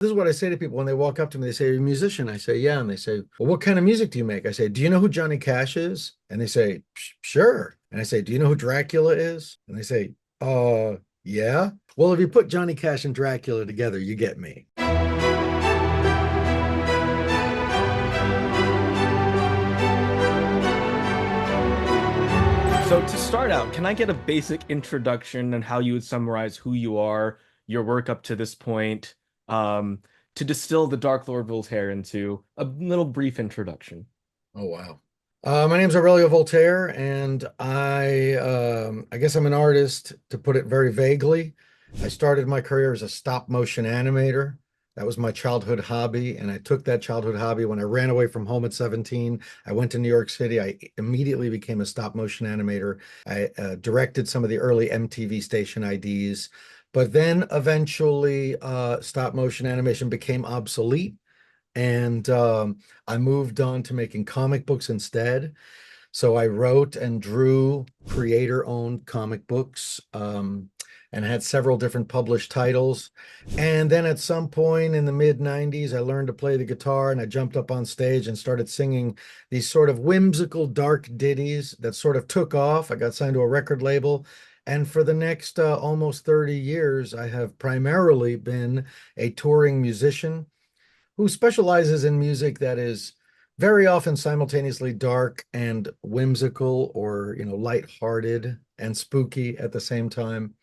This is what I say to people when they walk up to me. They say, "Are you a musician?" I say, "Yeah." And they say, "Well, what kind of music do you make?" I say, "Do you know who Johnny Cash is?" And they say, Sure." And I say, "Do you know who Dracula is?" And they say, yeah. Well, if you put Johnny Cash and Dracula together, you get me. So to start out, can I get a basic introduction on how you would summarize who you are, your work up to this point, um, to distill the Dark Lord Voltaire into a little brief introduction? Oh, wow. My name's Aurelio Voltaire, and I guess I'm an artist, to put it very vaguely. I started my career as a stop motion animator. That was my childhood hobby, and I took that childhood hobby when I ran away from home at 17. I went to New York City. I immediately became a stop motion animator. I directed some of the early MTV station IDs, but then eventually stop motion animation became obsolete, and I moved on to making comic books instead. So I wrote and drew creator-owned comic books, and had several different published titles. And then at some point in the mid 90s, I learned to play the guitar, and I jumped up on stage and started singing these sort of whimsical, dark ditties that sort of took off. I got signed to a record label. And for the next almost 30 years, I have primarily been a touring musician who specializes in music that is very often simultaneously dark and whimsical, or lighthearted and spooky at the same time.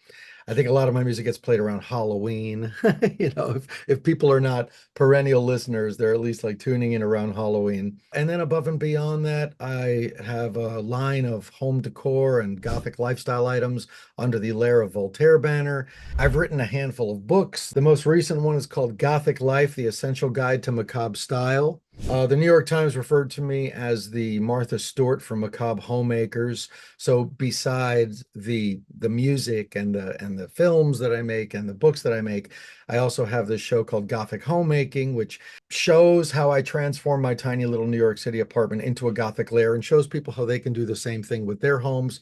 I think a lot of my music gets played around Halloween. If people are not perennial listeners, they're at least like tuning in around Halloween. And then above and beyond that, I have a line of home decor and Gothic lifestyle items under the Lair of Voltaire banner. I've written a handful of books. The most recent one is called Gothic Life, The Essential Guide to Macabre Style. The New York Times referred to me as the Martha Stewart from Macabre Homemakers. So besides the music and the films that I make and the books that I make, I also have this show called Gothic Homemaking, which shows how I transform my tiny little New York City apartment into a Gothic lair and shows people how they can do the same thing with their homes.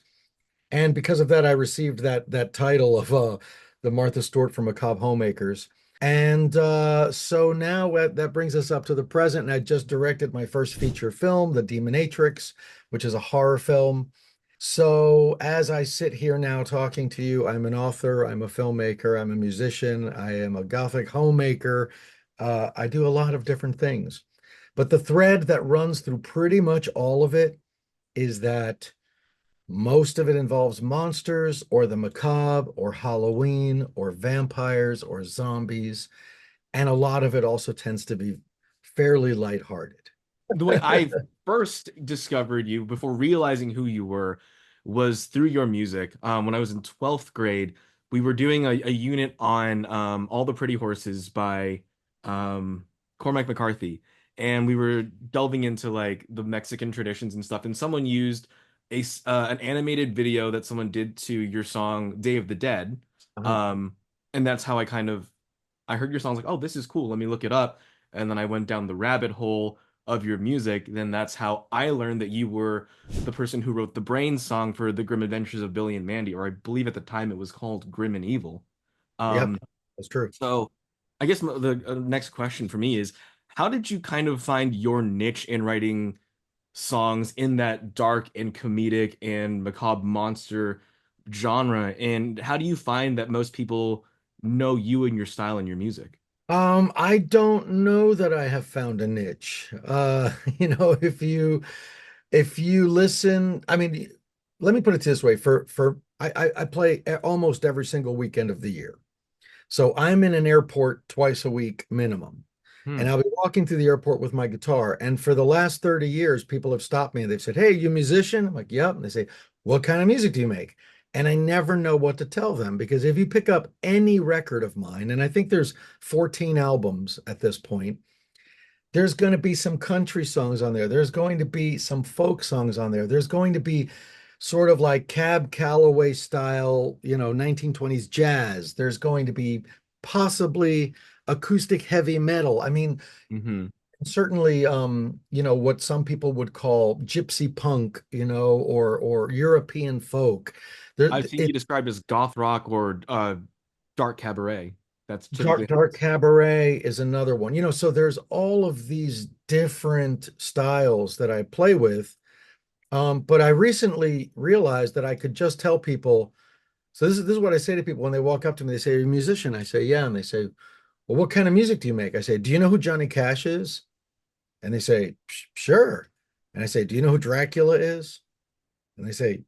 And because of that, I received that title of the Martha Stewart from Macabre Homemakers. And so now that brings us up to the present. And I just directed my first feature film, The Demonatrix, which is a horror film. So as I sit here now talking to you, I'm an author, I'm a filmmaker, I'm a musician, I am a Gothic homemaker. I do a lot of different things. But the thread that runs through pretty much all of it is that most of it involves monsters or the macabre or Halloween or vampires or zombies. And a lot of it also tends to be fairly lighthearted. The way I first discovered you before realizing who you were was through your music. When I was in 12th grade, we were doing a unit on All the Pretty Horses by Cormac McCarthy. And we were delving into like the Mexican traditions and stuff. And someone used an animated video that someone did to your song Day of the Dead. Uh-huh. Um, and that's how I heard your songs like, oh, this is cool. Let me look it up. And then I went down the rabbit hole of your music. Then that's how I learned that you were the person who wrote the Brain song for The Grim Adventures of Billy and Mandy, or I believe at the time it was called Grim and Evil. Yep, Um, that's true. so I guess the next question for me is, how did you kind of find your niche in writing songs in that dark and comedic and macabre monster genre? And how do you find that most people know you and your style and your music? I don't know that I have found a niche. If you listen, I mean, let me put it this way. I play almost every single weekend of the year. So I'm in an airport twice a week minimum. Hmm. And I'll be walking through the airport with my guitar. And for the last 30 years, people have stopped me and they've said, "Hey, you a musician?" I'm like, "Yep." And they say, "What kind of music do you make?" And I never know what to tell them, because if you pick up any record of mine, and I think there's 14 albums at this point, there's going to be some country songs on there. There's going to be some folk songs on there. There's going to be sort of like Cab Calloway style, 1920s jazz. There's going to be possibly acoustic heavy metal. I mean, Hmm. certainly, what some people would call gypsy punk, or European folk. There, I've seen you it, described as goth rock or dark cabaret. That's Dark typically Dark Cabaret is another one. So there's all of these different styles that I play with. But I recently realized that I could just tell people. So this is what I say to people when they walk up to me. They say, "Are you a musician?" I say, "Yeah." And they say, "Well, what kind of music do you make?" I say, "Do you know who Johnny Cash is?" And they say, Sure." And I say, "Do you know who Dracula is?" And they say,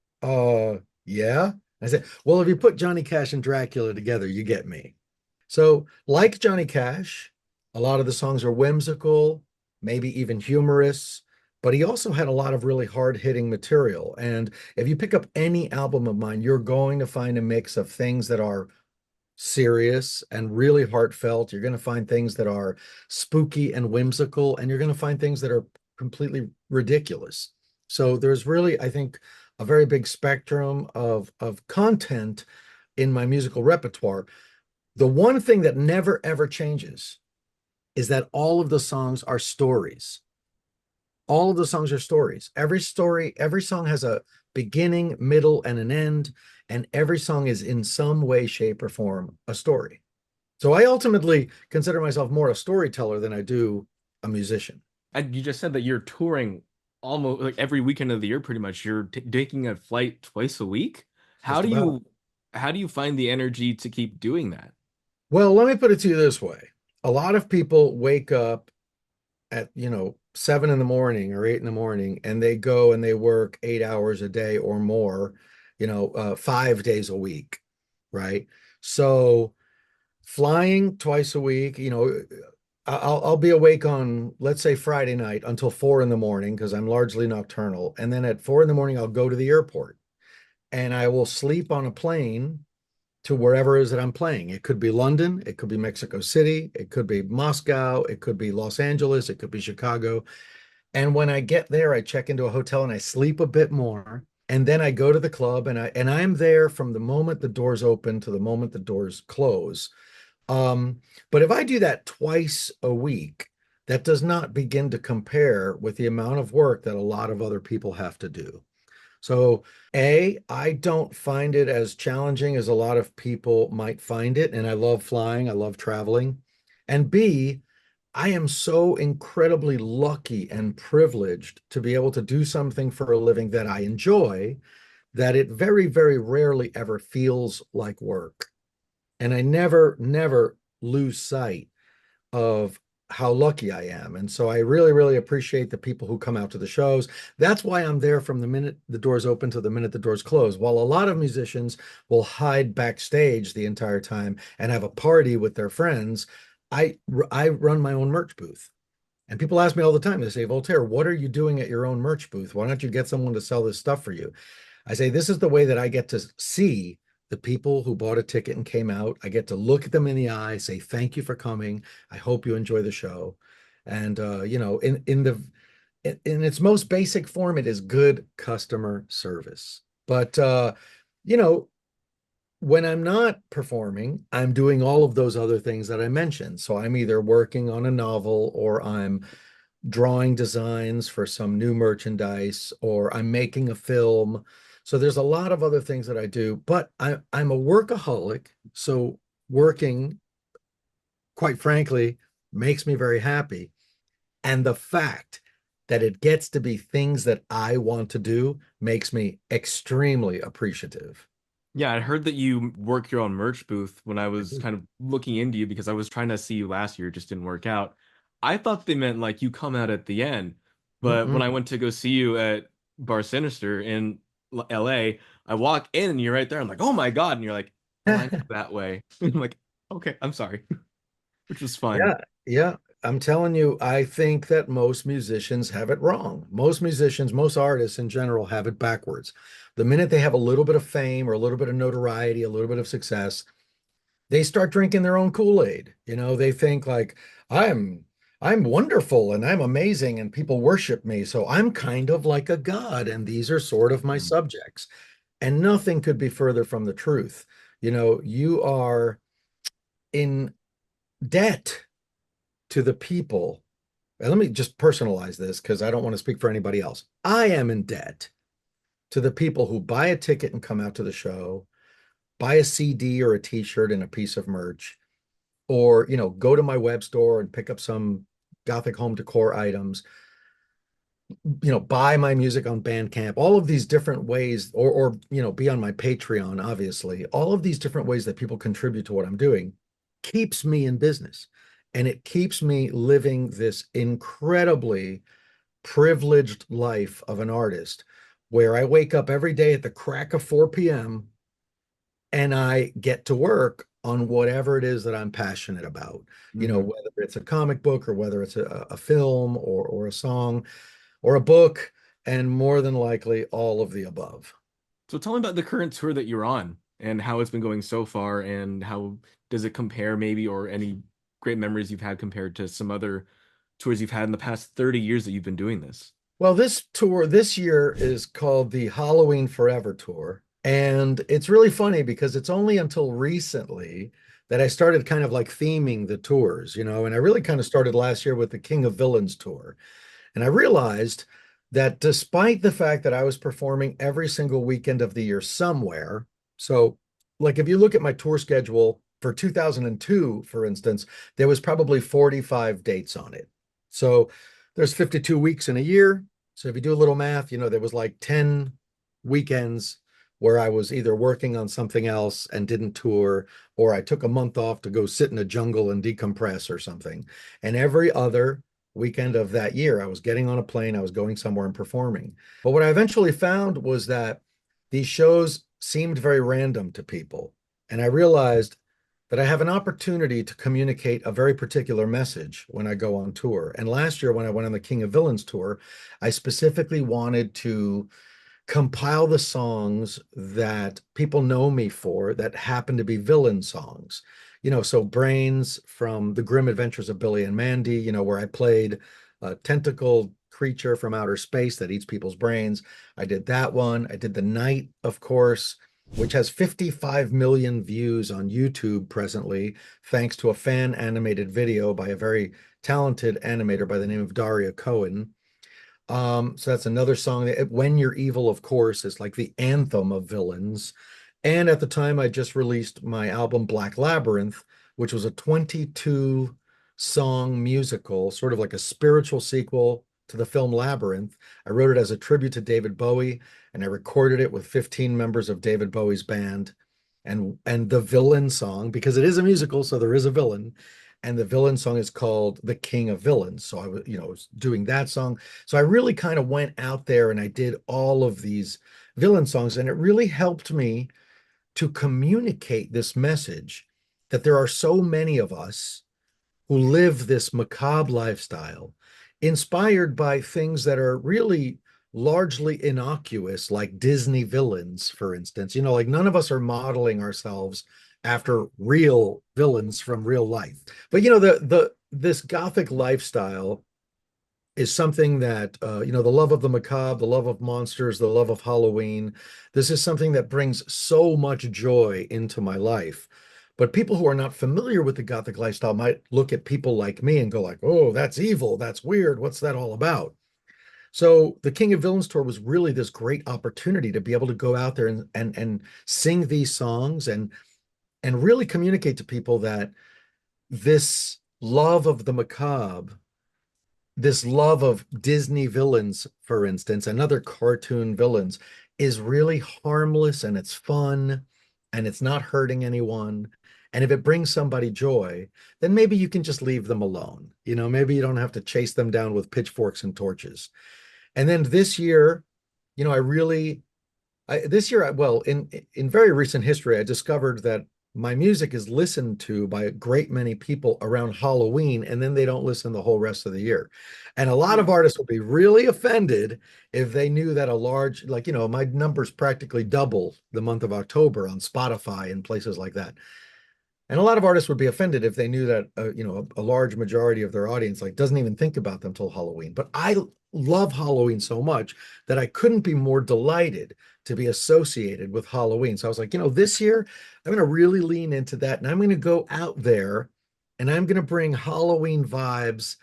yeah." I say, "Well, if you put Johnny Cash and Dracula together, you get me." So, like Johnny Cash, a lot of the songs are whimsical, maybe even humorous, but he also had a lot of really hard-hitting material. And if you pick up any album of mine, you're going to find a mix of things that are serious and really heartfelt. You're going to find things that are spooky and whimsical, and you're going to find things that are completely ridiculous. So there's really, I think, a very big spectrum of content in my musical repertoire. The one thing that never ever changes is that all of the songs are stories. All of the songs are stories. Every story, every song has a beginning, middle, and an end, and every song is in some way, shape, or form a story. So I ultimately consider myself more a storyteller than I do a musician. and you just said that you're touring almost like every weekend of the year pretty much. You're taking a flight twice a week. How Just do about. you how do you find the energy to keep doing that? Well, let me put it to you this way. A lot of people wake up at, 7 in the morning or 8 in the morning, and they go and they work 8 hours a day or more, 5 days a week, right? So flying twice a week, I'll be awake on, let's say, Friday night until 4 in the morning because I'm largely nocturnal. And then at 4 in the morning, I'll go to the airport and I will sleep on a plane to wherever it is that I'm playing. It could be London, it could be Mexico City, it could be Moscow, it could be Los Angeles, it could be Chicago. And when I get there, I check into a hotel and I sleep a bit more. And then I go to the club and I'm there from the moment the doors open to the moment the doors close. But if I do that twice a week, that does not begin to compare with the amount of work that a lot of other people have to do. So, A, I don't find it as challenging as a lot of people might find it. And I love flying, I love traveling. And B, I am so incredibly lucky and privileged to be able to do something for a living that I enjoy, that it very, very rarely ever feels like work. And I never, never lose sight of how lucky I am. And so I really, really appreciate the people who come out to the shows. That's why I'm there from the minute the doors open to the minute the doors close. While a lot of musicians will hide backstage the entire time and have a party with their friends, I I run my own merch booth. And people ask me all the time, they say, "Voltaire, what are you doing at your own merch booth? Why don't you get someone to sell this stuff for you?" I say, this is the way that I get to see the people who bought a ticket and came out. I get to look at them in the eye, say, "Thank you for coming. I hope you enjoy the show." And in its most basic form, it is good customer service. But you know, when I'm not performing, I'm doing all of those other things that I mentioned. So I'm either working on a novel or I'm drawing designs for some new merchandise or I'm making a film. So there's a lot of other things that I do, but I'm a workaholic. So working, quite frankly, makes me very happy. And the fact that it gets to be things that I want to do makes me extremely appreciative. Yeah, I heard that you work your own merch booth when I I was do. kind of looking into you because I was trying to see you last year, it just didn't work out. I thought they meant like you come out at the end, but when Mm-mm. I went to go see you at Bar Sinister in LA, I walk in and you're right there. I'm like, oh my God. And you're like, oh, I know that way. I'm like, okay, I'm sorry, which was fun. Yeah, yeah. I'm telling you, I think that most musicians have it wrong. Most musicians, most artists in general have it backwards. The minute they have a little bit of fame or a little bit of notoriety, a little bit of success, they start drinking their own Kool-Aid. They think like, I'm I'm wonderful and I'm amazing and people worship me. So I'm kind of like a god and these are sort of my Mhm. subjects. And nothing could be further from the truth. You are in debt to the people. And let me just personalize this because I don't want to speak for anybody else. I am in debt to the people who buy a ticket and come out to the show, buy a CD or a t-shirt and a piece of merch, or, go to my web store and pick up some Gothic home decor items, buy my music on Bandcamp, all of these different ways, or, be on my Patreon, obviously, all of these different ways that people contribute to what I'm doing keeps me in business. And it keeps me living this incredibly privileged life of an artist where I wake up every day at the crack of 4 p.m. and I get to work on whatever it is that I'm passionate about, Hmm. whether it's a comic book or whether it's a film or a song or a book, and more than likely all of the above. So tell me about the current tour that you're on and how it's been going so far, and how does it compare maybe, or any great memories you've had compared to some other tours you've had in the past 30 years that you've been doing this? Well, this tour this year is called the Halloween Forever Tour. And it's really funny because it's only until recently that I started kind of like theming the tours, and I really kind of started last year with the King of Villains tour. And I realized that despite the fact that I was performing every single weekend of the year somewhere, so like if you look at my tour schedule for 2002, for instance, there was probably 45 dates on it. So there's 52 weeks in a year. So if you do a little math, there was like 10 weekends where I was either working on something else and didn't tour, or I took a month off to go sit in a jungle and decompress or something. And every other weekend of that year, I was getting on a plane, I was going somewhere and performing. But what I eventually found was that these shows seemed very random to people. And I realized that I have an opportunity to communicate a very particular message when I go on tour. And last year, when I went on the King of Villains tour, I specifically wanted to compile the songs that people know me for that happen to be villain songs. So Brains from The Grim Adventures of Billy and Mandy, where I played a tentacled creature from outer space that eats people's brains. I did that one. I did The Night, of course, which has 55 million views on YouTube presently, thanks to a fan animated video by a very talented animator by the name of Daria Cohen. So that's another song that When You're Evil, of course, is like the anthem of villains. And at the time, I just released my album Black Labyrinth, which was a 22 song musical, sort of like a spiritual sequel to the film Labyrinth. I wrote it as a tribute to David Bowie, and I recorded it with 15 members of David Bowie's band. And the villain song, because it is a musical, so there is a villain, and the villain song is called The King of Villains. So I was doing that song. So I really kind of went out there and I did all of these villain songs, and it really helped me to communicate this message that there are so many of us who live this macabre lifestyle, inspired by things that are really largely innocuous, like Disney villains, for instance. Like none of us are modeling ourselves after real villains from real life. But the this Gothic lifestyle is something that the love of the macabre, the love of monsters, the love of Halloween. This is something that brings so much joy into my life. But people who are not familiar with the Gothic lifestyle might look at people like me and go like, "Oh, that's evil. That's weird. What's that all about?" So the King of Villains tour was really this great opportunity to be able to go out there and sing these songs and really communicate to people that this love of the macabre, this love of Disney villains, for instance, and other cartoon villains, is really harmless and it's fun and it's not hurting anyone. And if it brings somebody joy, then maybe you can just leave them alone. Maybe you don't have to chase them down with pitchforks and torches. And then this year, I really this year, well, in very recent history, I discovered that my music is listened to by a great many people around Halloween, and then they don't listen the whole rest of the year. And a lot of artists would be really offended if they knew that a large, like, my numbers practically double the month of October on Spotify and places like that. And a lot of artists would be offended if they knew that a large majority of their audience like doesn't even think about them till Halloween. But I love Halloween so much that I couldn't be more delighted to be associated with Halloween. So I was like, this year I'm going to really lean into that, and I'm going to go out there and I'm going to bring Halloween vibes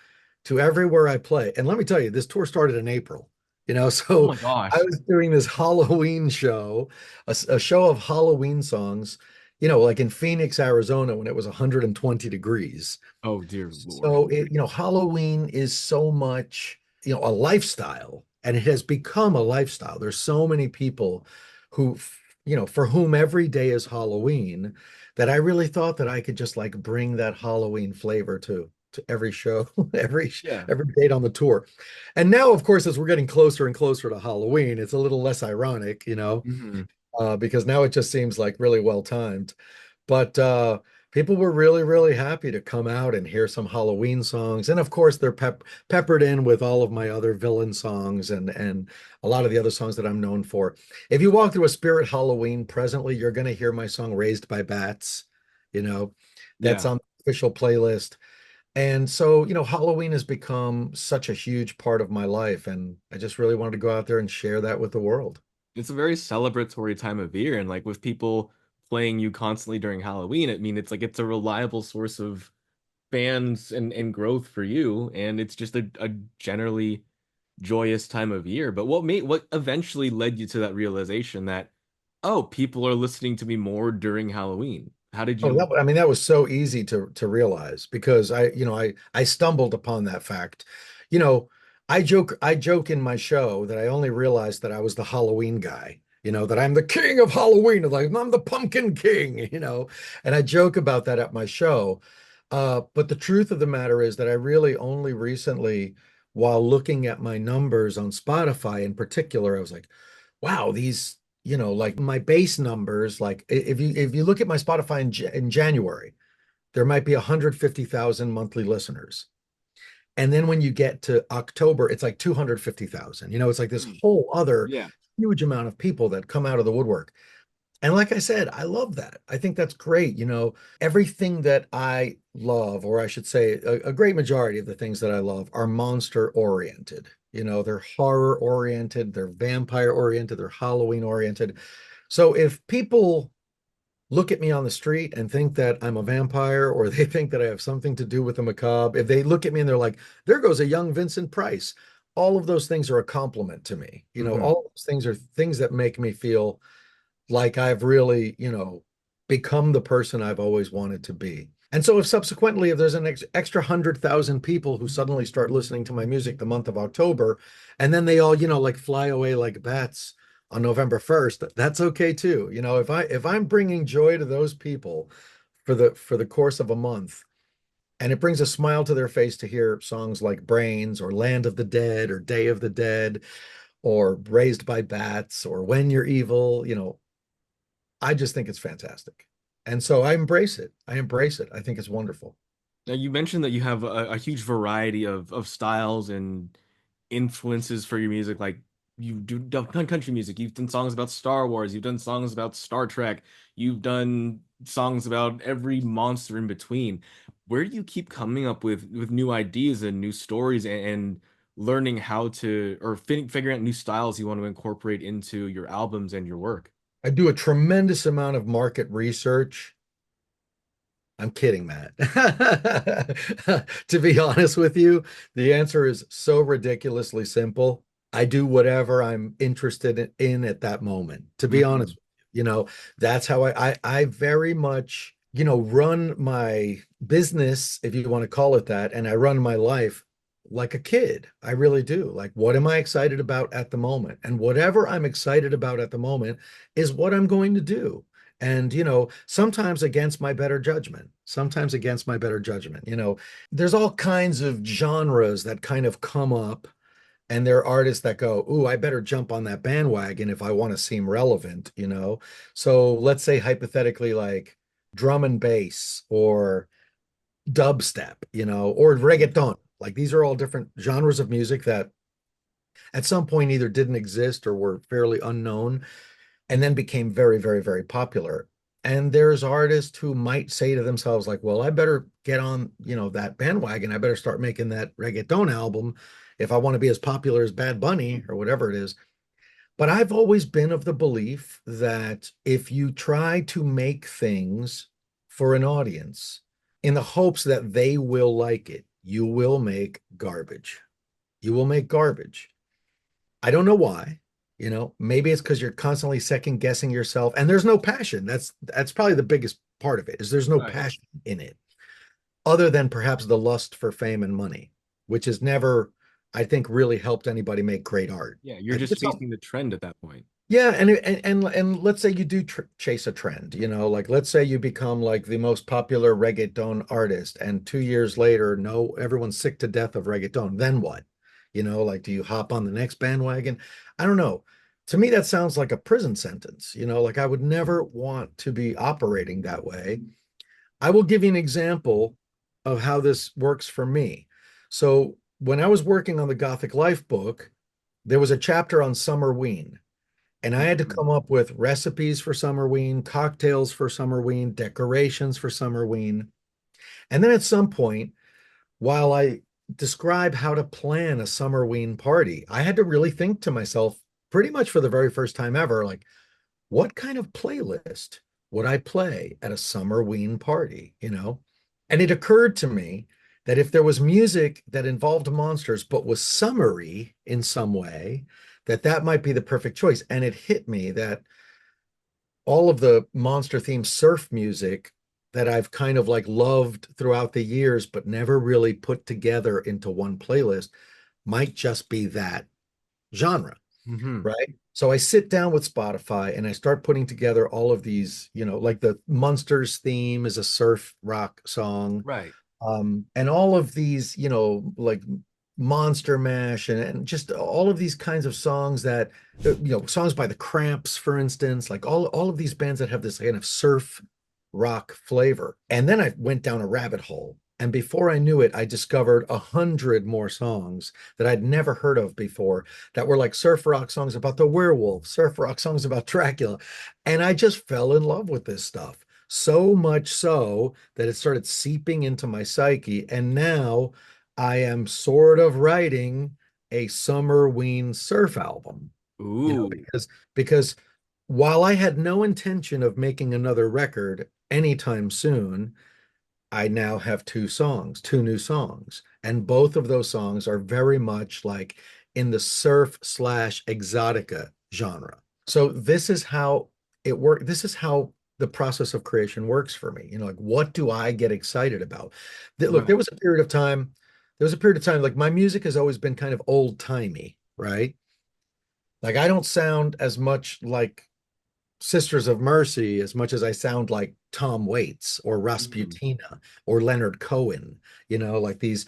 to everywhere I play. And let me tell you, this tour started in April. Oh So my I gosh. was doing this Halloween show, a show of Halloween songs like in Phoenix, Arizona, when it was 120 degrees. Oh dear Lord. So Halloween is so much, a lifestyle, and it has become a lifestyle. There's so many people who, for whom every day is Halloween, that I really thought that I could just like bring that Halloween flavor to every show, Yeah. every date on the tour. And now, of course, as we're getting closer and closer to Halloween, it's a little less ironic, Hmm. because now it just seems like really well timed. But people were really, really happy to come out and hear some Halloween songs. And of course, they're peppered in with all of my other villain songs and a lot of the other songs that I'm known for. If you walk through a Spirit Halloween presently, you're going to hear my song Raised by Bats, you know, that's Yeah. on the official playlist. And so, Halloween has become such a huge part of my life. And I just really wanted to go out there and share that with the world. It's a very celebratory time of year, and like with people playing you constantly during Halloween, I mean, it's like it's a reliable source of fans and growth for you, and it's just a generally joyous time of year. But what eventually led you to that realization that, oh, people are listening to me more during Halloween? How did Oh, you? I mean, that was so easy to realize because I stumbled upon that fact. You know, I joke in my show that I only realized that I was the Halloween guy, that I'm the king of Halloween, like I'm the pumpkin king, and I joke about that at my show. But the truth of the matter is that I really only recently, while looking at my numbers on Spotify in particular, I was like, wow, these, like my base numbers, like if you look at my Spotify in January, there might be 150,000 monthly listeners. And then when you get to October, it's like 250,000. It's like this Hmm. whole other Yeah. huge amount of people that come out of the woodwork. And like I said, I love that. I think that's great. Everything that I love, or I should say, a great majority of the things that I love are monster oriented. They're horror oriented, they're vampire oriented, they're Halloween oriented. So if people look at me on the street and think that I'm a vampire, or they think that I have something to do with the macabre, if they look at me and they're like, there goes a young Vincent Price, all of those things are a compliment to me. Hmm. All of those things are things that make me feel like I've really, become the person I've always wanted to be. And so if there's an extra 100,000 people who suddenly start listening to my music the month of October, and then they all, like fly away like bats on November 1st, that's okay too. If I'm bringing joy to those people for the course of a month, and it brings a smile to their face to hear songs like Brains or Land of the Dead or Day of the Dead or Raised by Bats or When You're Evil, I just think it's fantastic. And so I embrace it. I embrace it. I think it's wonderful. Now you mentioned that you have a huge variety of styles and influences for your music. Like you've done country music, you've done songs about Star Wars, you've done songs about Star Trek, you've done songs about every monster in between. Where do you keep coming up with new ideas and new stories and learning how to or figuring out new styles you want to incorporate into your albums and your work? I do a tremendous amount of market research. I'm kidding, Matt. To be honest with you, the answer is so ridiculously simple. I do whatever I'm interested in at that moment. To be Hmm. honest, that's how I very much, run my business, if you want to call it that, and I run my life like a kid. I really do. Like, what am I excited about at the moment? And whatever I'm excited about at the moment is what I'm going to do. And, sometimes against my better judgment, sometimes against my better judgment. There's all kinds of genres that kind of come up, and there are artists that go, "Ooh, I better jump on that bandwagon if I want to seem relevant." So let's say hypothetically, like drum and bass or dubstep, or reggaeton. Like these are all different genres of music that at some point either didn't exist or were fairly unknown and then became very, very, very popular. And there's artists who might say to themselves, like, well, I better get on, that bandwagon. I better start making that reggaeton album if I want to be as popular as Bad Bunny or whatever it is. But I've always been of the belief that if you try to make things for an audience in the hopes that they will like it, you will make garbage. You will make garbage. I don't know why. Maybe it's because you're constantly second guessing yourself and there's no passion. That's probably the biggest part of it is there's no Right. passion in it other than perhaps the lust for fame and money, which has never, I think, really helped anybody make great art. Yeah, you're I think just it's chasing the trend at that point. yeah, and let's say you do chase a trend, like let's say you become like the most popular reggaeton artist, and 2 years later, no, everyone's sick to death of reggaeton. Then what? Like do you hop on the next bandwagon? I don't know. To me, that sounds like a prison sentence. Like I would never want to be operating that way. I will give you an example of how this works for me. So when I was working on the Gothic Life book, there was a chapter on Summerween. And I had to Mhm. come up with recipes for Summerween, cocktails for Summerween, decorations for Summerween. And then at some point, while I describe how to plan a Summerween party, I had to really think to myself, pretty much for the very first time ever, like, what kind of playlist would I play at a Summerween party? And it occurred to me that if there was music that involved monsters but was summery in some way, that might be the perfect choice. And it hit me that all of the monster themed surf music that I've kind of like loved throughout the years, but never really put together into one playlist might just be that genre, Hmm. right? So I sit down with Spotify and I start putting together all of these, like the Monsters theme is a surf rock song. Right. And all of these, like Monster Mash and just all of these kinds of songs that, songs by the Cramps, for instance, like all of these bands that have this kind of surf rock flavor. And then I went down a rabbit hole. And before I knew it, I discovered 100 more songs that I'd never heard of before that were like surf rock songs about the werewolf, surf rock songs about Dracula. And I just fell in love with this stuff. So much so that it started seeping into my psyche. And now I am sort of writing a Summerween surf album, Ooh. because while I had no intention of making another record anytime soon, I now have two new songs, and both of those songs are very much like in the surf slash exotica genre. So this is how it works. This is how the process of creation works for me. Like what do I get excited about? Look, Right. there was a period of time like my music has always been kind of old timey, right? Like I don't sound as much like Sisters of Mercy as much as I sound like Tom Waits or Mhm. Rasputina or Leonard Cohen, like these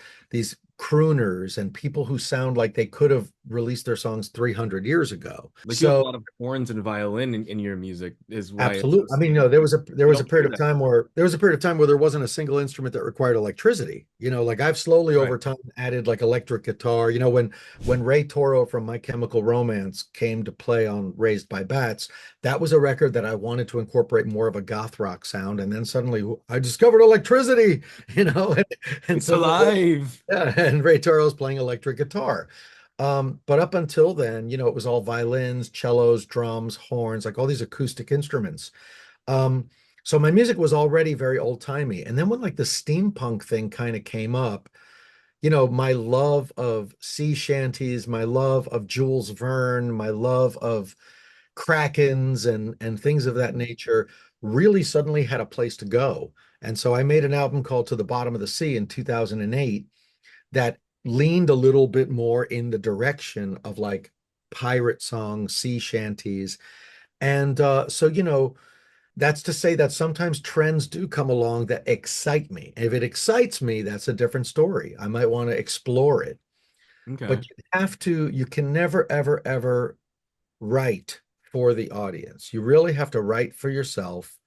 crooners and people who sound like they could have released their songs 300 years ago. Like you have a So lot of horns and violin in your music, is why it's so absolutely. I mean, distinct. there You was a don't hear period of that. time where there wasn't a single instrument that required electricity. Like I've slowly Right. over time added like electric guitar. When Ray Toro from My Chemical Romance came to play on Raised by Bats, that was a record that I wanted to incorporate more of a goth rock sound. And then suddenly I discovered electricity, and It's suddenly alive. yeah, and Ray Toro's playing electric guitar. But up until then, it was all violins, cellos, drums, horns, like all these acoustic instruments. Um, so my music was already very old-timey. And then when like the steampunk thing kind of came up, my love of sea shanties, my love of Jules Verne, my love of Krakens and things of that nature really suddenly had a place to go. And so I made an album called To the Bottom of the Sea in 2008 that leaned a little bit more in the direction of like pirate songs, sea shanties. And so, that's to say that sometimes trends do come along that excite me. If it excites me, that's a different story. I might want to explore it. Okay. But you can never, ever, ever write for the audience. You really have to write for yourself.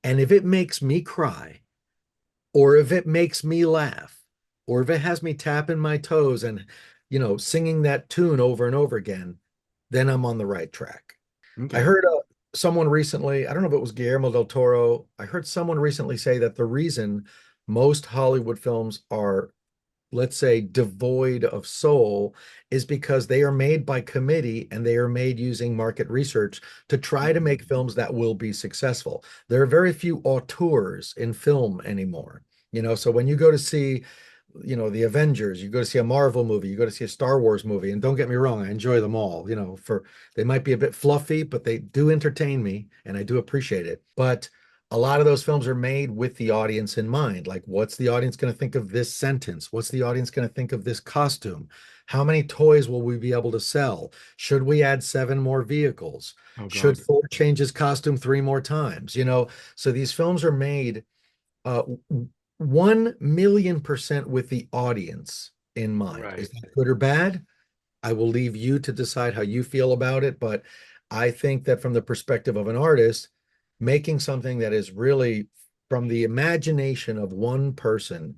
And if it makes me cry, or if it makes me laugh, or if it has me tapping my toes and, singing that tune over and over again, then I'm on the right track. I Okay. heard someone recently, I don't know if it was Guillermo del Toro, I heard someone recently say that the reason most Hollywood films are, let's say, devoid of soul is because they are made by committee and they are made using market research to try to make Mhm. films that will be successful. There are very few auteurs in film anymore. So when you go to see the Avengers, you go to see a Marvel movie, you go to see a Star Wars movie, and don't get me wrong, I enjoy them all. For they might be a bit fluffy, but they do entertain me, and I do appreciate it. But a lot of those films are made with the audience in mind. Like, what's the audience going to think of this sentence? What's the audience going to think of this costume? How many toys will we be able to sell? Should we add seven more vehicles? Oh Should God. Thor change his costume three more times? So these films are made uh, 1,000,000% with the audience in mind. Is Right. that good or bad? I will leave you to decide how you feel about it. But I think that from the perspective of an artist, making something that is really from the imagination of one person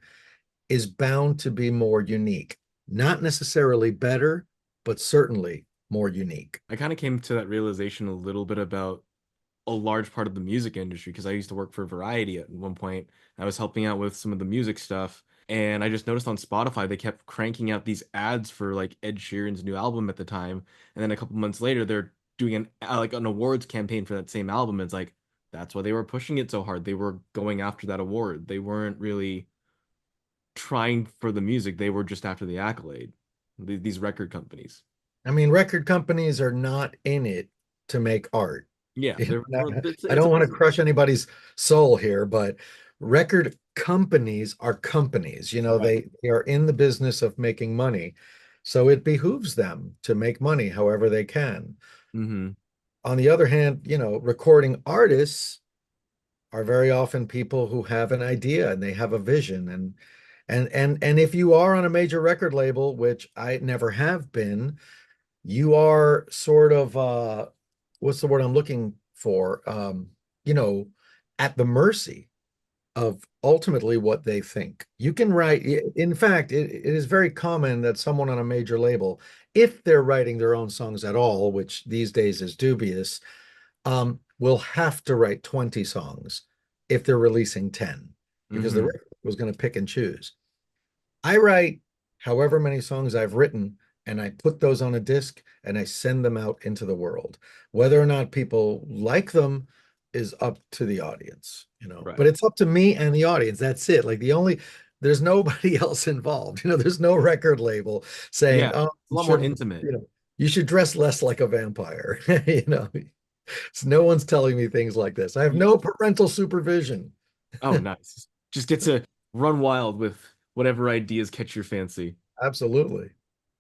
is bound to be more unique. Not necessarily better, but certainly more unique. I kind of came to that realization a little bit about a large part of the music industry because I used to work for Variety at one point. I was helping out with some of the music stuff, and I just noticed on Spotify they kept cranking out these ads for like Ed Sheeran's new album at the time, and then a couple months later they're doing an awards campaign for that same album. It's like that's why they were pushing it so hard. They were going after that award. They weren't really trying for the music. They were just after the accolade. These record companies. I mean, record companies are not in it to make art. Yeah, they're I it's a don't want to business. crush anybody's soul here, but record companies are companies. Right. They are in the business of making money. So it behooves them to make money however they can. Hmm. On the other hand, recording artists are very often people who have an idea and they have a vision, and if you are on a major record label, which I never have been, you are sort of what's the word I'm looking for? You know, at the mercy of ultimately what they think. You can write, in fact, it is very common that someone on a major label, if they're writing their own songs at all, which these days is dubious, will have to write 20 songs if they're releasing 10, because the Hmm. record was going to pick and choose. I write however many songs I've written, and I put those on a disc and I send them out into the world. Whether or not people like them is up to the audience. But Right. it's up to me and the audience. That's it. There's nobody else involved. There's no record label saying, Yeah. "Oh, It's a lot more intimate. you should dress less like a vampire." So no one's telling me things like this. I have Y- no parental supervision. Oh, nice. Just get to run wild with whatever ideas catch your fancy. Absolutely.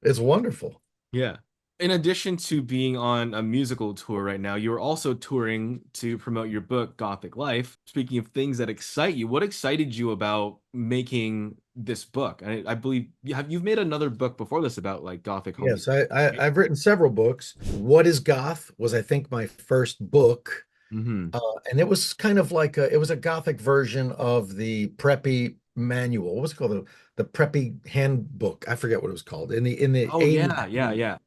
It's wonderful. Yeah. In addition to being on a musical tour right now, you're also touring to promote your book, Gothic Life. Speaking of things that excite you, what excited you about making this book? I believe you've made another book before this about like Gothic home Yes, decor, right? I've written several books. What is Goth was, I think, my first book. Hmm. Uh, and it was kind of like it was a Gothic version of the preppy manual. What was it called? The preppy handbook. I forget what it was called. In the Oh 80s, yeah, yeah, yeah.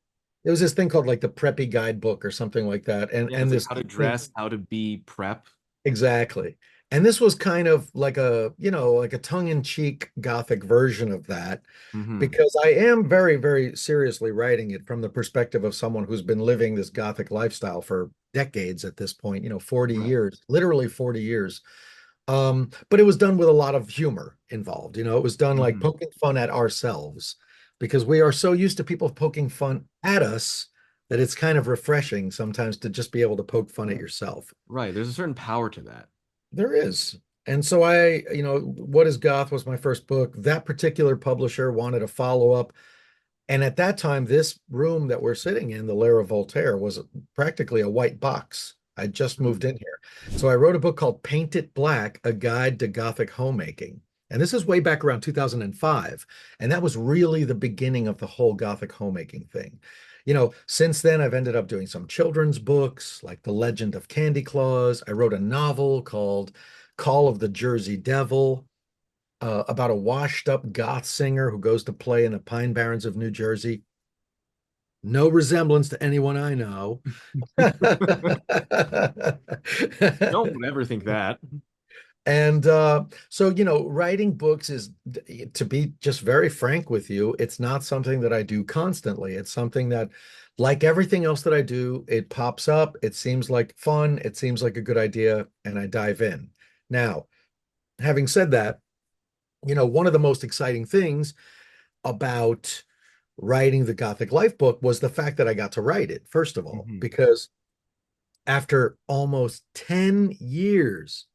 there was this thing called like the preppy guidebook or something like that. And Yeah, and it's like this how to thing dress, how to be prep. exactly. And this was kind of like a tongue-in-cheek Gothic version of that, Hmm. because I am very, very seriously writing it from the perspective of someone who's been living this Gothic lifestyle for decades at this point, 40 Right. years, literally 40 years. But it was done with a lot of humor involved. It was done like Hmm. poking fun at ourselves because we are so used to people poking fun at us that it's kind of refreshing sometimes to just be able to poke fun at yourself. Right. There's a certain power to that. There is. And so What is Goth was my first book. That particular publisher wanted a follow-up. And at that time, this room that we're sitting in, the Lair of Voltaire, was practically a white box. I just moved Hmm. in here. So I wrote a book called Paint It Black, A Guide to Gothic Homemaking. And this is way back around 2005. And that was really the beginning of the whole Gothic homemaking thing. Since then, I've ended up doing some children's books like The Legend of Candy Claus. I wrote a novel called Call of the Jersey Devil, about a washed up goth singer who goes to play in the Pine Barrens of New Jersey. No resemblance to anyone I know. Don't ever think that. And so, writing books is, to be just very frank with you, it's not something that I do constantly. It's something that, like everything else that I do, it pops up, it seems like fun, it seems like a good idea, and I dive in. Now, having said that, one of the most exciting things about writing the Gothic Life book was the fact that I got to write it, first of all, Hmm. because after almost 10 years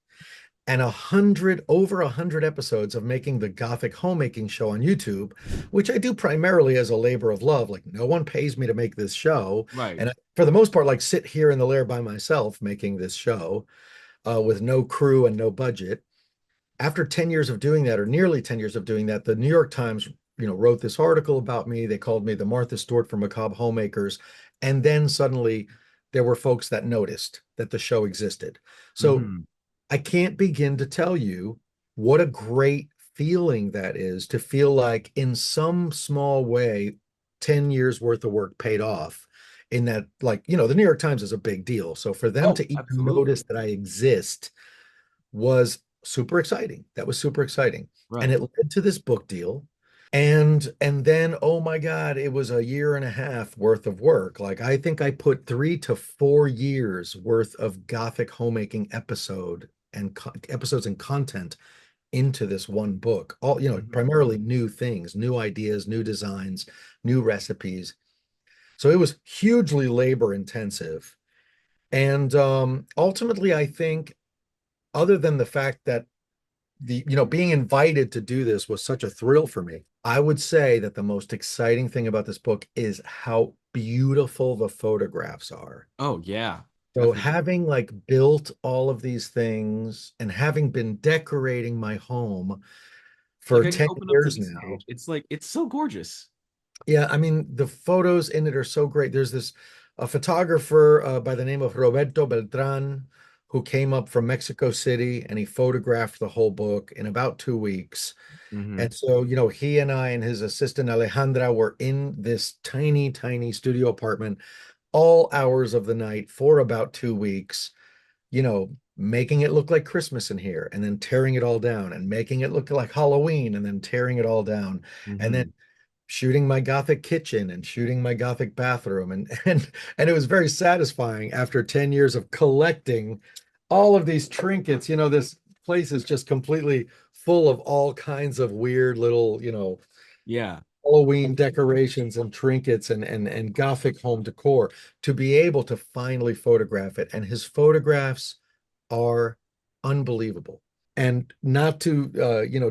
and over 100 episodes of making the Gothic homemaking show on YouTube, which I do primarily as a labor of love. Like no one pays me to make this show. Right. And for the most part, like sit here in the lair by myself making this show with no crew and no budget. After 10 years of doing that, or nearly 10 years of doing that, the New York Times, wrote this article about me. They called me the Martha Stewart for Macabre Homemakers. And then suddenly there were folks that noticed that the show existed. So Hmm. I can't begin to tell you what a great feeling that is to feel like in some small way, 10 years worth of work paid off in that, like, the New York Times is a big deal. So for them Oh, to even notice absolutely. that I exist was super exciting. That was super exciting. And Right. it led to this book deal. And then, oh my God, it was a year and a half worth of work. Like I think I put 3 to 4 years worth of Gothic homemaking episodes and content into this one book. All, Hmm. primarily new things, new ideas, new designs, new recipes. So it was hugely labor intensive. And ultimately, I think, other than the fact that being invited to do this was such a thrill for me. I would say that the most exciting thing about this book is how beautiful the photographs are. Oh, yeah, So definitely. having like built all of these things and having been decorating my home for Like I just 10 opened up to years this now. page. It's like it's so gorgeous. Yeah, I mean, the photos in it are so great. There's this a photographer by the name of Roberto Beltran who came up from Mexico City and he photographed the whole book in about 2 weeks. Hmm. And so, he and I and his assistant Alejandra were in this tiny, tiny studio apartment all hours of the night for about 2 weeks, making it look like Christmas in here and then tearing it all down and making it look like Halloween and then tearing it all down. And then Hmm. shooting my Gothic kitchen and shooting my Gothic bathroom. And it was very satisfying after 10 years of collecting all of these trinkets. This place is just completely full of all kinds of weird little, Yeah. Halloween decorations and trinkets and Gothic home decor to be able to finally photograph it. And his photographs are unbelievable. And not to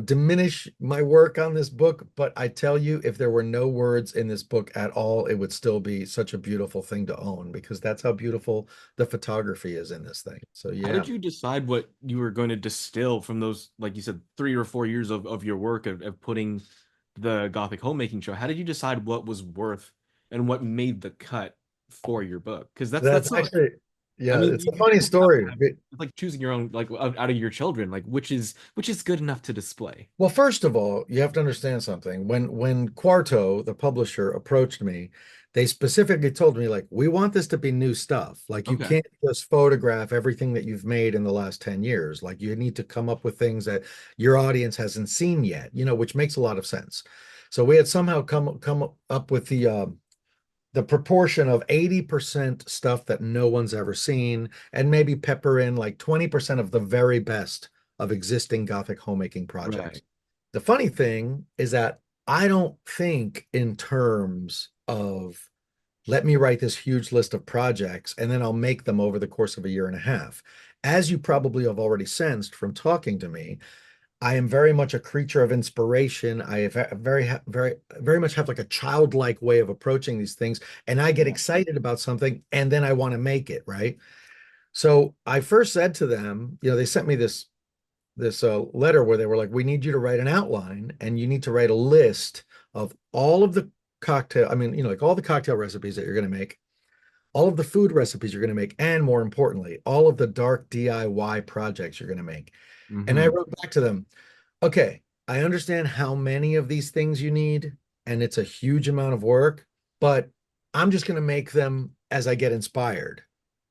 diminish my work on this book, but I tell you, if there were no words in this book at all, it would still be such a beautiful thing to own because that's how beautiful the photography is in this thing. So How yeah, did you decide what you were going to distill from those, like you said, 3 or 4 years of your work of putting the Gothic homemaking show? How did you decide what was worth and what made the cut for your book? Because that's that's so. actually, I yeah, mean, it's a you funny definitely have to story. have. It's like choosing your own, like out of your children, like which is good enough to display. Well, first of all, you have to understand something. When Quarto, the publisher, approached me, they specifically told me, like, we want this to be new stuff. Like, you Okay. can't just photograph everything that you've made in the last 10 years. Like, you need to come up with things that your audience hasn't seen yet, which makes a lot of sense. So we had somehow come up with the proportion of 80% stuff that no one's ever seen, and maybe pepper in like 20% of the very best of existing Gothic homemaking projects. Right. The funny thing is that I don't think in terms of let me write this huge list of projects and then I'll make them over the course of a year and a half. As you probably have already sensed from talking to me, I am very much a creature of inspiration. I have very, very much have like a childlike way of approaching these things. And I get Yeah. excited about something and then I want to make it, right? So I first said to them, they sent me this letter where they were like, we need you to write an outline and you need to write a list of all of the like all the cocktail recipes that you're going to make, all of the food recipes you're going to make, and more importantly, all of the dark DIY projects you're going to make. And I Hmm. wrote back to them, okay, I understand how many of these things you need, and it's a huge amount of work, but I'm just going to make them as I get inspired.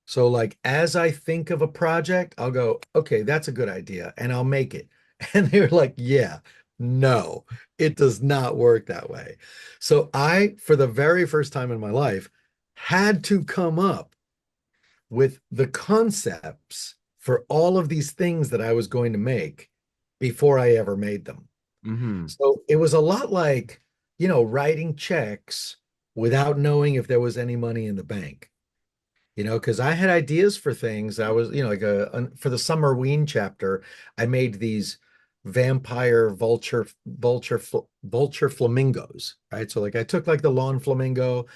So, like, as I think of a project, I'll go, okay, that's a good idea, and I'll make it. And they were like, yeah, no, it does not work that way. So, for the very first time in my life, had to come up with the concepts for all of these things that I was going to make before I ever made them. Mm-hmm. So it was a lot like, writing checks without knowing if there was any money in the bank. Because I had ideas for things. I was, like for the Summerween chapter, I made these vampire vulture flamingos, right? So like I took like the lawn flamingo,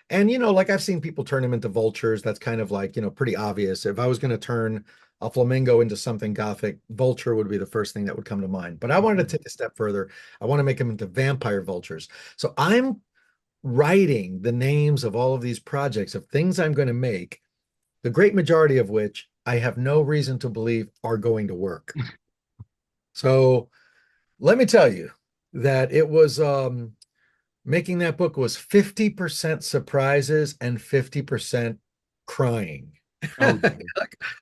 and like I've seen people turn them into vultures. That's kind of like, pretty obvious. If I was going to turn a flamingo into something gothic, vulture would be the first thing that would come to mind. But I wanted to take a step further. I want to make them into vampire vultures. So I'm writing the names of all of these projects of things I'm going to make, the great majority of which I have no reason to believe are going to work. So let me tell you that it was making that book was 50% surprises and 50% crying. Okay.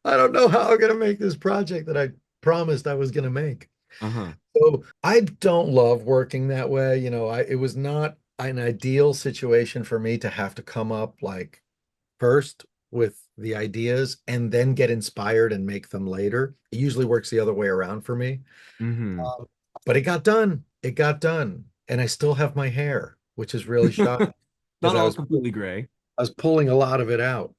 I don't know how I'm going to make this project that I promised I was going to make. Uh-huh. So I don't love working that way. It was not an ideal situation for me to have to come up like first with the ideas and then get inspired and make them later. It usually works the other way around for me. Mm-hmm. Um, but it got done. It got done. And I still have my hair, which is really shocking because Not I all was completely gray. I was pulling a lot of it out.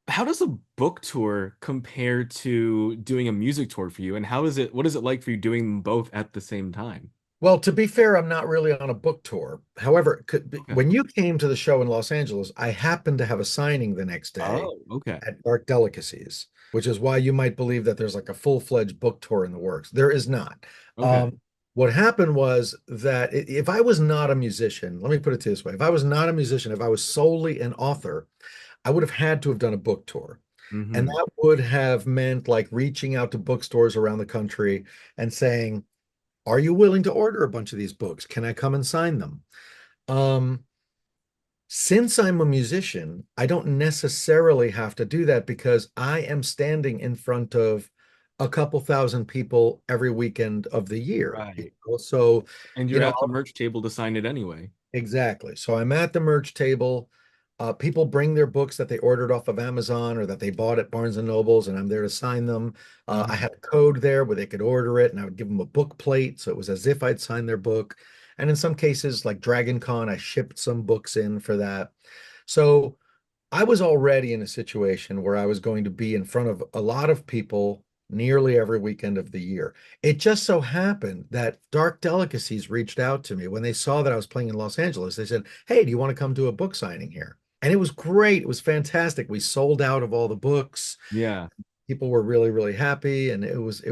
How does a book tour compare to doing a music tour for you? And what is it like for you doing them both at the same time? Well, to be fair, I'm not really on a book tour. However, Okay. when you came to the show in Los Angeles, I happened to have a signing the next day Oh, okay. at Dark Delicacies, which is why you might believe that there's like a full-fledged book tour in the works. There is not. Okay. What happened was that if I was not a musician, let me put it this way, if I was not a musician, if I was solely an author, I would have had to have done a book tour. And Mm-hmm. that would have meant like reaching out to bookstores around the country and saying, are you willing to order a bunch of these books? Can I come and sign them? Um, since I'm a musician, I don't necessarily have to do that because I am standing in front of a couple thousand people every weekend of the year. Right. So, And you you're know, at the merch table to sign it anyway. exactly. So I'm at the merch table. People bring their books that they ordered off of Amazon or that they bought at Barnes and Nobles, and I'm there to sign them. I Hmm. had a code there where they could order it, and I would give them a book plate, so it was as if I'd signed their book. And in some cases, like Dragon Con, I shipped some books in for that. So I was already in a situation where I was going to be in front of a lot of people nearly every weekend of the year. It just so happened that Dark Delicacies reached out to me when they saw that I was playing in Los Angeles. They said, "Hey, do you want to come do a book signing here?" And it was great. It was fantastic. We sold out of all the books. Yeah. People were really, really happy, and it was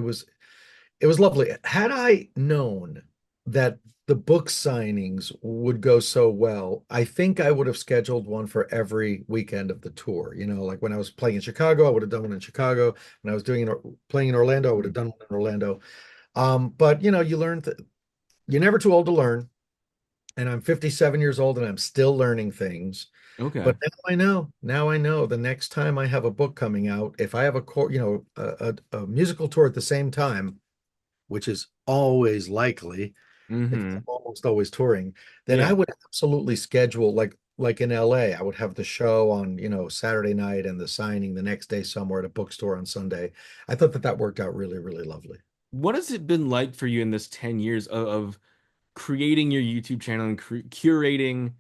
lovely. Had I known that the book signings would go so well, I think I would have scheduled one for every weekend of the tour. Like when I was playing in Chicago, I would have done one in Chicago. When I was playing in Orlando, I would have done one in Orlando. But you learn that you're never too old to learn. And I'm 57 years old and I'm still learning things. Okay. But now I know the next time I have a book coming out, if I have a musical tour at the same time, which is always likely because Mm-hmm. I'm almost always touring, then I Yeah. would absolutely schedule like in LA, I would have the show on, Saturday night and the signing the next day somewhere at a bookstore on Sunday. I thought that worked out really, really lovely. What has it been like for you in this 10 years of creating your YouTube channel and curating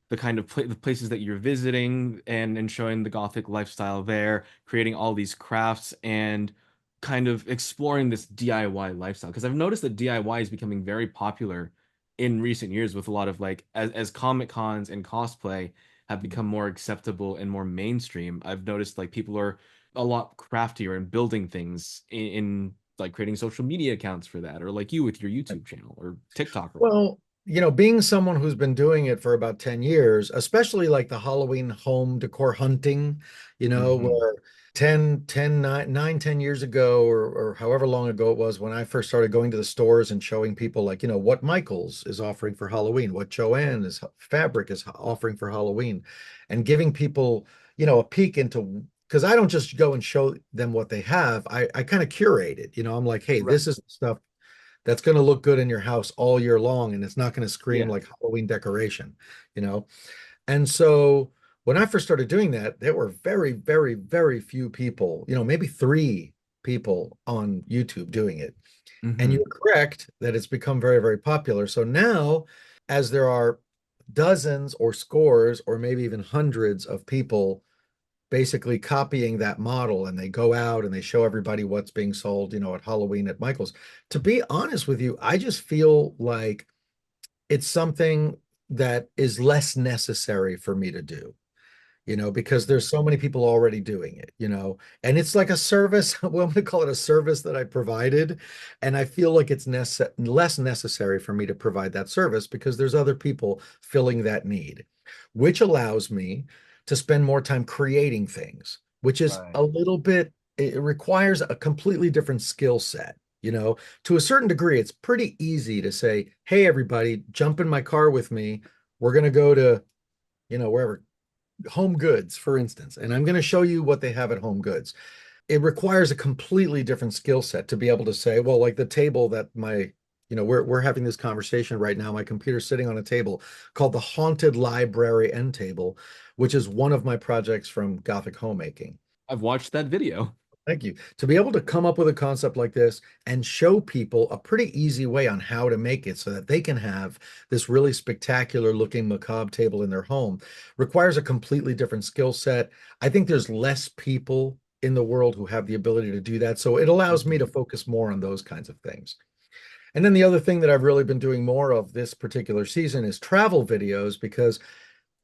the kind of the places that you're visiting and showing the Gothic lifestyle there, creating all these crafts and kind of exploring this DIY lifestyle? Because I've noticed that DIY is becoming very popular in recent years with a lot of like as Comic Cons and cosplay have become more acceptable and more mainstream. I've noticed like people are a lot craftier and building things in like creating social media accounts for that, or like you with your YouTube channel or TikTok or whatever. Well, being someone who's been doing it for about 10 years, especially like the Halloween home decor hunting, Hmm. where 10 years ago or however long ago it was when I first started going to the stores and showing people like, what Michaels is offering for Halloween, what Joanne is fabric is offering for Halloween, and giving people, a peek into, because I don't just go and show them what they have. I kind of curate it. I'm like, hey, Right. this is the stuff that's going to look good in your house all year long and it's not going to scream Yeah. like Halloween decoration, you know? And so when I first started doing that, there were very, very, very few people, maybe three people on YouTube doing it. And Hmm. you're correct that it's become very, very popular. So now, as there are dozens or scores or maybe even hundreds of people basically copying that model, and they go out and they show everybody what's being sold, at Halloween at Michael's. To be honest with you, I just feel like it's something that is less necessary for me to do, because there's so many people already doing it, and it's like a service. Well, I'm going to call it a service that I provided. And I feel like it's less necessary for me to provide that service because there's other people filling that need, which allows me to spend more time creating things, which is a Right. little bit, it requires a completely different skill set. To a certain degree, it's pretty easy to say, hey, everybody, jump in my car with me. We're going to go to, wherever, Home Goods, for instance, and I'm going to show you what they have at Home Goods. It requires a completely different skill set to be able to say, well, like the table that we're having this conversation right now. My computer's sitting on a table called the Haunted Library End Table, which is one of my projects from Gothic homemaking. I've watched that video. Thank you. To be able to come up with a concept like this and show people a pretty easy way on how to make it so that they can have this really spectacular looking macabre table in their home requires a completely different skill set. I think there's less people in the world who have the ability to do that. So it allows me to Mhm. focus more on those kinds of things. And then the other thing that I've really been doing more of this particular season is travel videos because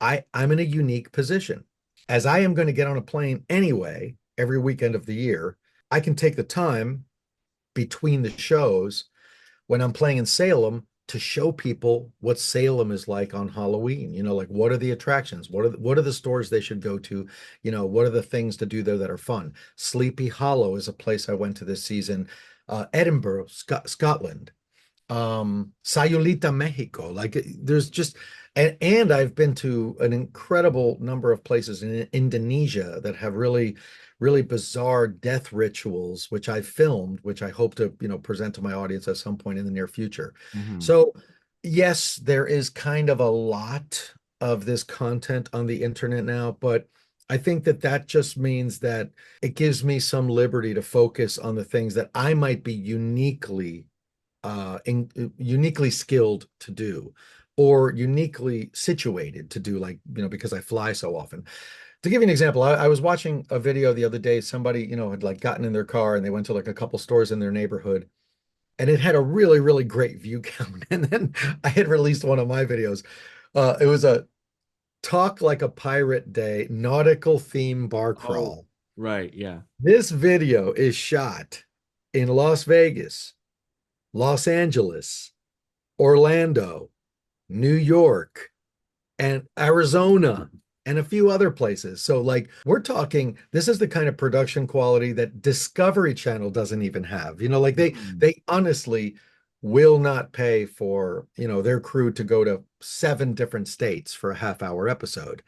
I'm in a unique position. As I am going to get on a plane anyway, every weekend of the year, I can take the time between the shows when I'm playing in Salem to show people what Salem is like on Halloween. Like what are the attractions? What are the stores they should go to? What are the things to do there that are fun? Sleepy Hollow is a place I went to this season. Edinburgh, Scotland, Sayulita, Mexico. Like there's just, and I've been to an incredible number of places in Indonesia that have really, really bizarre death rituals, which I filmed, which I hope to, present to my audience at some point in the near future. Mhm. So, yes, there is kind of a lot of this content on the internet now, but I think that that just means that it gives me some liberty to focus on the things that I might be uniquely skilled to do or uniquely situated to do, like, because I fly so often. To give you an example, I was watching a video the other day. Somebody, had like gotten in their car and they went to like a couple stores in their neighborhood, and it had a really, really great view count. And then I had released one of my videos. It was a Talk Like a Pirate Day nautical theme bar Oh, crawl. right. Yeah. This video is shot in Las Vegas, Los Angeles, Orlando, New York, and Arizona, and a few other places. So, like, we're talking, this is the kind of production quality that Discovery Channel doesn't even have. Like they Mhm. they honestly will not pay for, their crew to go to 7 different states for a half-hour episode.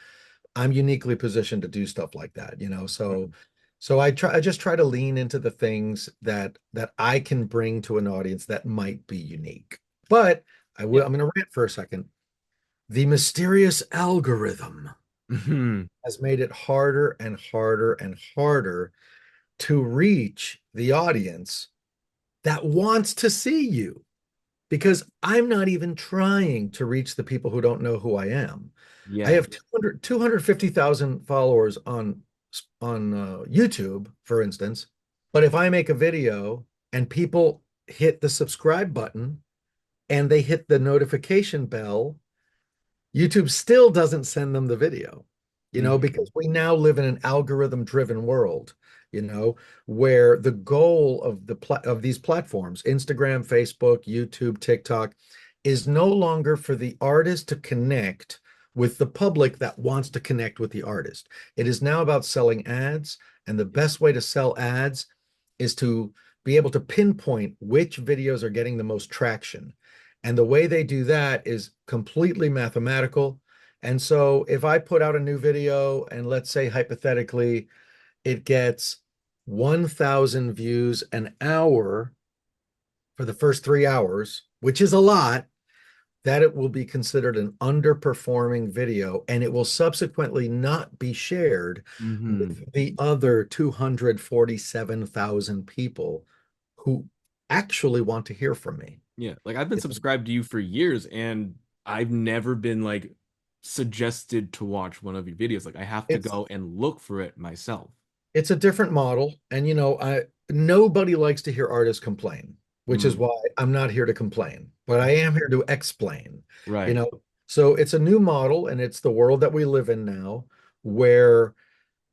I'm uniquely positioned to do stuff like that, so Right. I just try to lean into the things that I can bring to an audience that might be unique. But Yeah. I'm going to rant for a second. The mysterious algorithm Mhm. has made it harder and harder and harder to reach the audience that wants to see you, because I'm not even trying to reach the people who don't know who I am. I Yeah. have 250,000 followers on YouTube, for instance. But if I make a video and people hit the subscribe button and they hit the notification bell, YouTube still doesn't send them the video, Mhm. because we now live in an algorithm driven world, where the goal of these platforms, Instagram, Facebook, YouTube, TikTok, is no longer for the artist to connect with the public that wants to connect with the artist. It is now about selling ads, and the best way to sell ads is to be able to pinpoint which videos are getting the most traction. And the way they do that is completely mathematical. And so if I put out a new video and let's say hypothetically it gets 1,000 views an hour for the first 3 hours, which is a lot, that it will be considered an underperforming video and it will subsequently not be shared Mhm. with the other 247,000 people who actually want to hear from me. Yeah, like I've been You know, subscribed to you for years, and I've never been like suggested to watch one of your videos. Like I have to It's go and look for it myself. it's a different model, and I nobody likes to hear artists complain, which is Mm, why I'm not here to complain, but I am here to explain. You right, know, so it's a new model, and it's the world that we live in now, where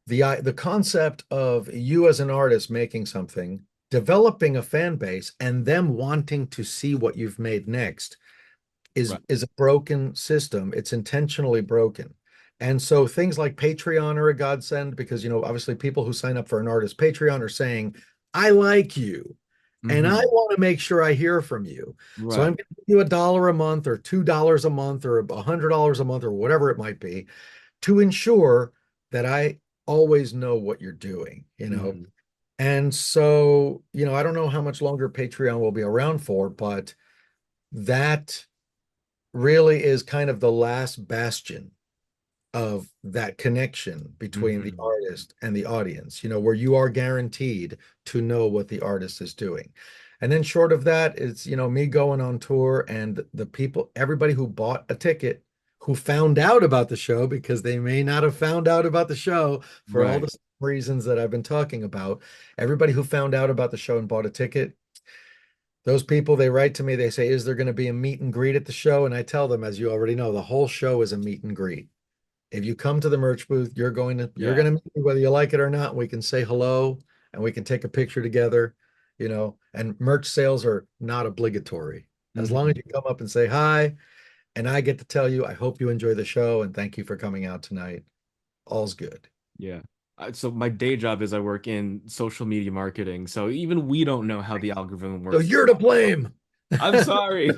the concept of you as an artist making something, developing a fan base, and them wanting to see what you've made next right, is a broken system. It's intentionally broken. And so things like Patreon are a godsend because, obviously people who sign up for an artist Patreon are saying, I like you and I hmm want to make sure I hear from you. So I'm right, going to give you $1 a month or $2 a month or $100 a month or whatever it might be to ensure that I always know what you're doing. hmm And so, I don't know how much longer Patreon will be around for, but that really is kind of the last bastion of that connection between the hmm artist and the audience, where you are guaranteed to know what the artist is doing. And then short of that, it's, me going on tour and the people, everybody who bought a ticket, who found out about the show, because they may not have found out about the show for all right. the reasons that I've been talking about. Everybody who found out about the show and bought a ticket, those people, they write to me, they say, is there going to be a meet and greet at the show? And I tell them, as you already know, the whole show is a meet and greet. If you come to the merch booth, you're Yeah. going to meet me whether you like it or not. We can say hello and we can take a picture together. And merch sales are not obligatory. As long as hmm you come up and say hi, and I get to tell you, I hope you enjoy the show and thank you for coming out tonight. All's good. Yeah. So my day job is I work in social media marketing. So even we don't know how the algorithm So works. you're to blame. I'm sorry.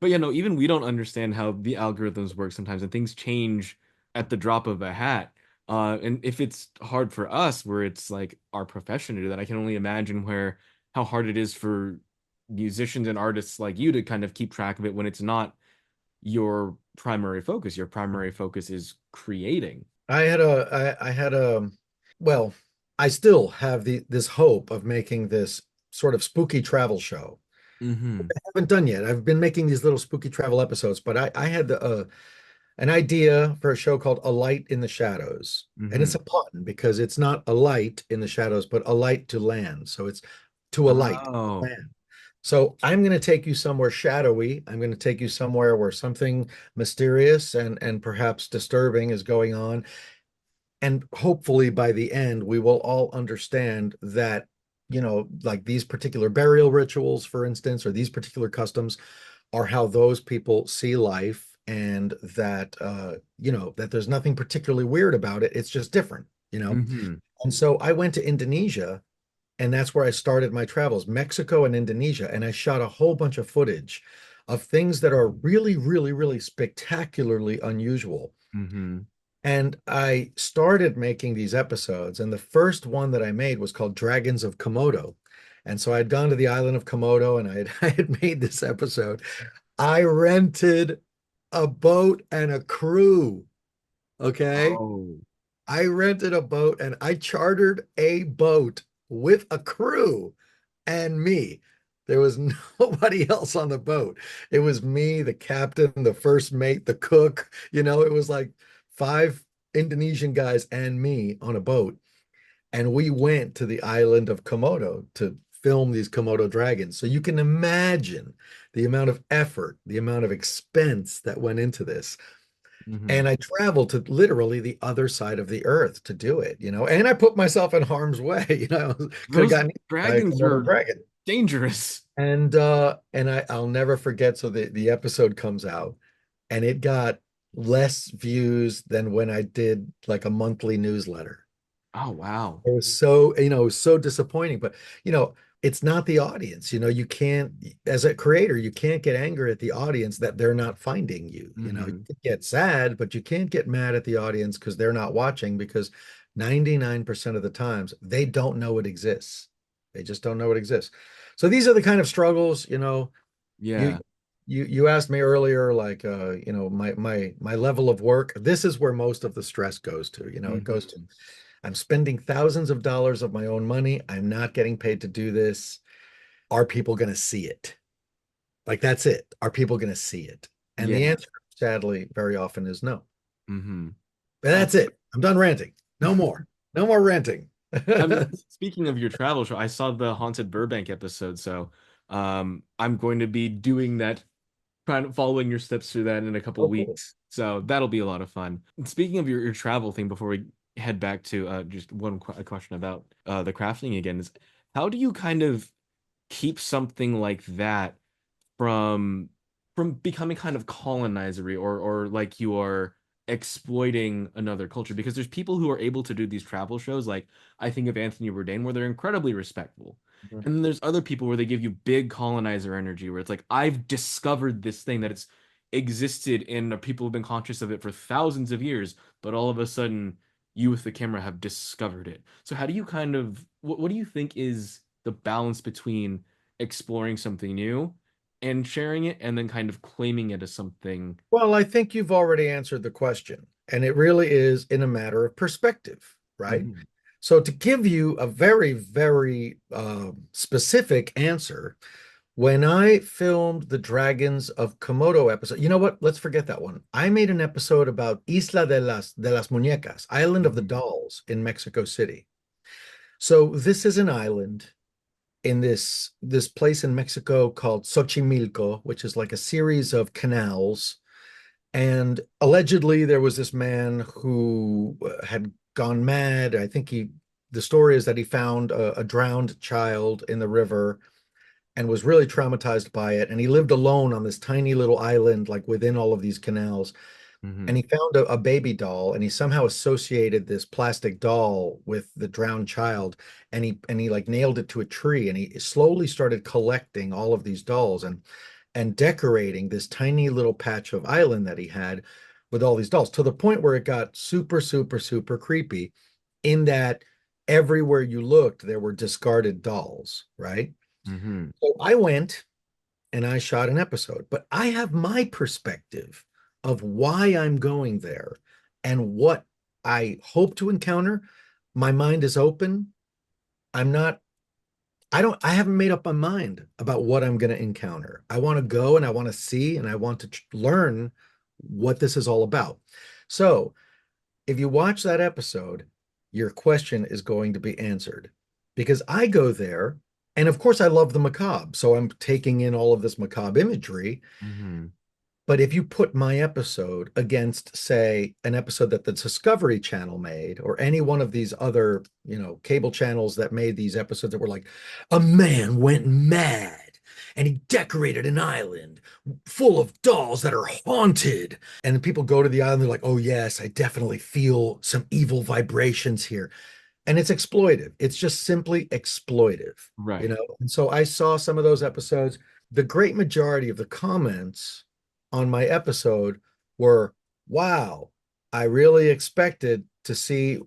But even we don't understand how the algorithms work sometimes, and things change at the drop of a hat. And if it's hard for us, where it's like our profession to do that, I can only imagine where how hard it is for musicians and artists like you to kind of keep track of it when it's not your primary focus. Your primary focus is creating. I had a, well, I still have this hope of making this sort of spooky travel show. Hmm I haven't done yet. I've been making these little spooky travel episodes, but I had an idea for a show called A Light in the Shadows. And it's hmm a pun because it's not a light in the shadows, but a light to land. So it's to a light, Oh. land. So I'm going to take you somewhere shadowy. I'm going to take you somewhere where something mysterious and perhaps disturbing is going on. And hopefully by the end, we will all understand that, like these particular burial rituals, for instance, or these particular customs are how those people see life, and that there's nothing particularly weird about it. It's just different. hmm And so I went to Indonesia, and that's where I started my travels, Mexico and Indonesia, and I shot a whole bunch of footage of things that are really, really, really spectacularly unusual. hmm And I started making these episodes, and the first one that I made was called Dragons of Komodo. And so I'd gone to the island of Komodo and I had made this episode. I rented a boat and a crew. Okay. Oh. I rented a boat and I chartered a boat with a crew and me. There was nobody else on the boat. It was me, the captain, the first mate, the cook. It was like five Indonesian guys and me on a boat. And we went to the island of Komodo to film these Komodo dragons. So you can imagine the amount of effort, the amount of expense that went into this. hmm And I traveled to literally the other side of the earth to do it, and I put myself in harm's way. Could have Those gotten eaten by a dragons Komodo are dragon. dangerous. I'll never forget. So the episode comes out and it got less views than when I did like a monthly newsletter. Oh, wow. It was so disappointing, but you know, it's not the audience. You can't, as a creator, you can't get angry at the audience that they're not finding you. You hmm can get sad, but you can't get mad at the audience because they're not watching, because 99% of the times they don't know it exists. They just don't know it exists. So these are the kind of struggles. You Yeah. you asked me earlier, like my level of work. This is where most of the stress goes to. It goes to, hmm I'm spending thousands of dollars of my own money. I'm not getting paid to do this. Are people going to see it? Like, that's it. Are people going to see it? And the Yeah. answer, sadly, very often is no. Hmm. But that's it. I'm done ranting. No more. No more ranting. I mean, speaking of your travel show, I saw the Haunted Burbank episode, so I'm going to be doing that, kind of following your steps through that in a couple Oh, cool. weeks. So that'll be a lot of fun. And speaking of your travel thing, before we head back to just one a question about the crafting again, is how do you kind of keep something like that from becoming kind of colonizery or like you are exploiting another culture, because there's people who are able to do these travel shows, like I think of Anthony Bourdain, where they're incredibly respectful, Mhm. and then there's other people where they give you big colonizer energy, where it's like, I've discovered this thing that it's existed and people have been conscious of it for thousands of years, but all of a sudden you with the camera have discovered it. So how do you kind of what do you think is the balance between exploring something new and sharing it and then kind of claiming it as something? Well, I think you've already answered the question, and it really is in a matter of perspective, right? Mhm. So, to give you a very, very specific answer, when I filmed the Dragons of Komodo episode, you know what? Let's forget that one. I made an episode about Isla de las Muñecas, Island of the Mhm. Dolls in Mexico City. So, this is an island in this place in Mexico called Xochimilco, which is like a series of canals. And allegedly, there was this man who had gone mad. I think the story is that he found a drowned child in the river and was really traumatized by it. And he lived alone on this tiny little island, like within all of these canals. And Mhm. he found a baby doll, and he somehow associated this plastic doll with the drowned child, and he like nailed it to a tree, and he slowly started collecting all of these dolls and decorating this tiny little patch of island that he had with all these dolls, to the point where it got super, super, super creepy, in that everywhere you looked there were discarded dolls, right? Mhm. So I went and I shot an episode, but I have my perspective of why I'm going there and what I hope to encounter. My mind is open. I'm not, I haven't made up my mind about what I'm going to encounter. I want to go and I want to see and I want to learn what this is all about. So if you watch that episode, your question is going to be answered, because I go there. And of course, I love the macabre. So I'm taking in all of this macabre imagery. Mhm. But if you put my episode against, say, an episode that the Discovery Channel made, or any one of these other, cable channels that made these episodes that were like, a man went mad and he decorated an island full of dolls that are haunted. And people go to the island, they're like, oh, yes, I definitely feel some evil vibrations here. And it's exploitive. It's just simply exploitive, you Right. know? And so I saw some of those episodes. The great majority of the comments on my episode were, wow, I really expected to see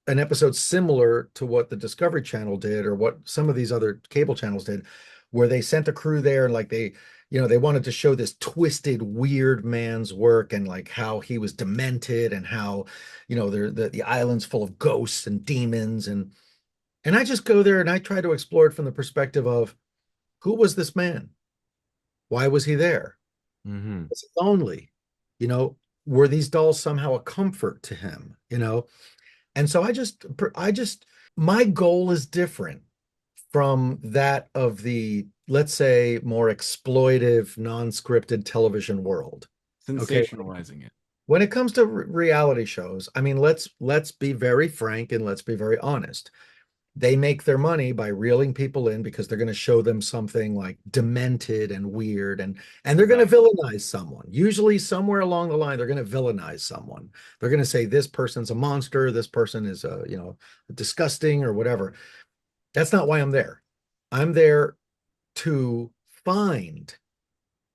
an episode similar to what the Discovery Channel did or what some of these other cable channels did, where they sent a crew there and like they wanted to show this twisted, weird man's work and like how he was demented and how, the island's full of ghosts and demons and I just go there and I try to explore it from the perspective of, who was this man? Why was he there? Mhm. Was he lonely? You know, were these dolls somehow a comfort to him? And so I just, my goal is different from that of the, let's say, more exploitive, non-scripted television world. Okay. Sensationalizing it. When it comes to reality shows, I mean, let's be very frank and let's be very honest. They make their money by reeling people in because they're going to show them something like demented and weird, and they're going to Right. villainize someone. Usually somewhere along the line they're going to villainize someone. They're going to say this person's a monster, this person is disgusting or whatever. That's not why I'm there. I'm there to find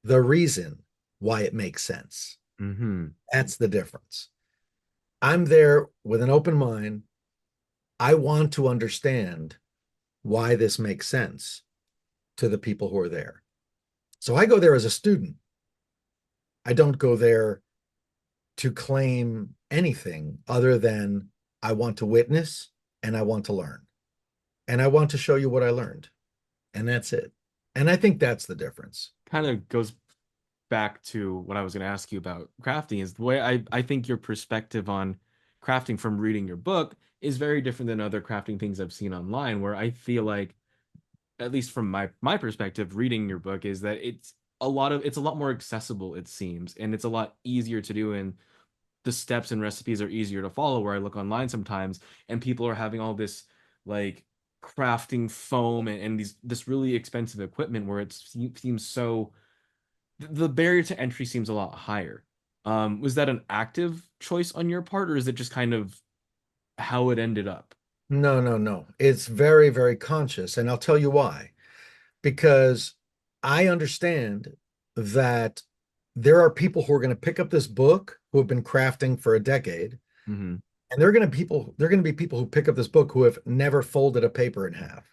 the reason why it makes sense. Mhm. That's the difference. I'm there with an open mind. I want to understand why this makes sense to the people who are there. So I go there as a student. I don't go there to claim anything other than I want to witness and I want to learn. And I want to show you what I learned. and that's it. And I think that's the difference. Kind of goes back to what I was going to ask you about crafting is the way I think your perspective on crafting from reading your book is very different than other crafting things I've seen online, where I feel like, at least from my perspective, reading your book is that it's a lot more accessible, it seems, and it's a lot easier to do, and the steps and recipes are easier to follow. Where I look online sometimes and people are having all this like crafting foam and these this really expensive equipment where seems so the barrier to entry seems a lot higher. Was that an active choice on your part, or is it just kind of how it ended up? No, no, no. It's very, very conscious. And I'll tell you why. Because I understand that there are people who are going to pick up this book who have been crafting for a decade, Hmm. and they're going to be people who pick up this book who have never folded a paper in half.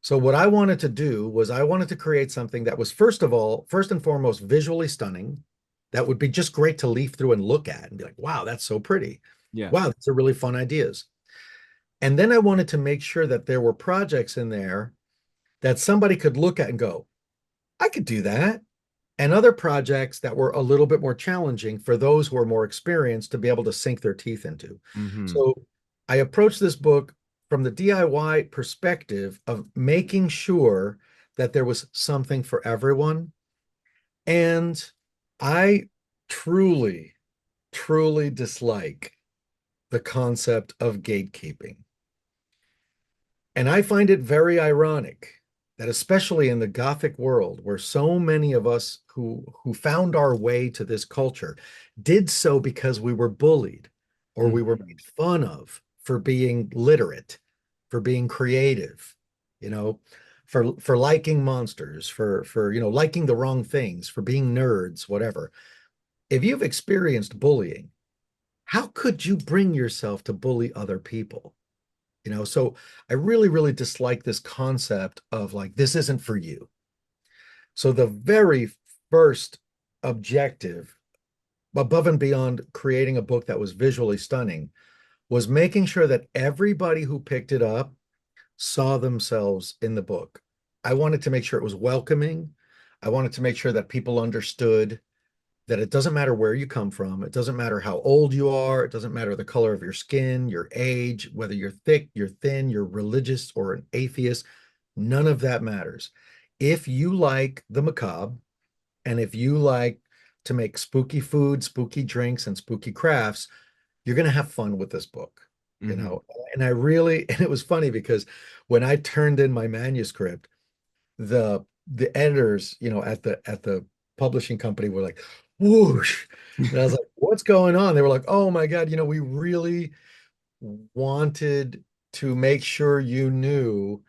So what I wanted to do was I wanted to create something that was first and foremost, visually stunning. That would be just great to leaf through and look at and be like, wow, that's so pretty. Yeah. Wow, these are really fun ideas. And then I wanted to make sure that there were projects in there that somebody could look at and go, I could do that. And other projects that were a little bit more challenging for those who are more experienced to be able to sink their teeth into. Hmm. So I approached this book from the DIY perspective of making sure that there was something for everyone. And I truly, truly dislike the concept of gatekeeping. And I find it very ironic that especially in the Gothic world, where so many of us who found our way to this culture did so because we were bullied or we were Hmm. made fun of for being literate, for being creative, you know, for liking monsters, for liking the wrong things, for being nerds, whatever. If you've experienced bullying, how could you bring yourself to bully other people? So I really, really dislike this concept of like, this isn't for you. So the very first objective, above and beyond creating a book that was visually stunning, was making sure that everybody who picked it up saw themselves in the book. I wanted to make sure it was welcoming. I wanted to make sure that people understood that it doesn't matter where you come from. It doesn't matter how old you are. It doesn't matter the color of your skin, your age, whether you're thick, you're thin, you're religious or an atheist. None of that matters. If you like the macabre and if you like to make spooky food, spooky drinks, and spooky crafts, you're going to have fun with this book, you Hmm. know? And I really, and it was funny because when I turned in my manuscript, the editors, at the publishing company were like, whoosh. And I was like, what's going on? They were like, oh my God, we really wanted to make sure you knew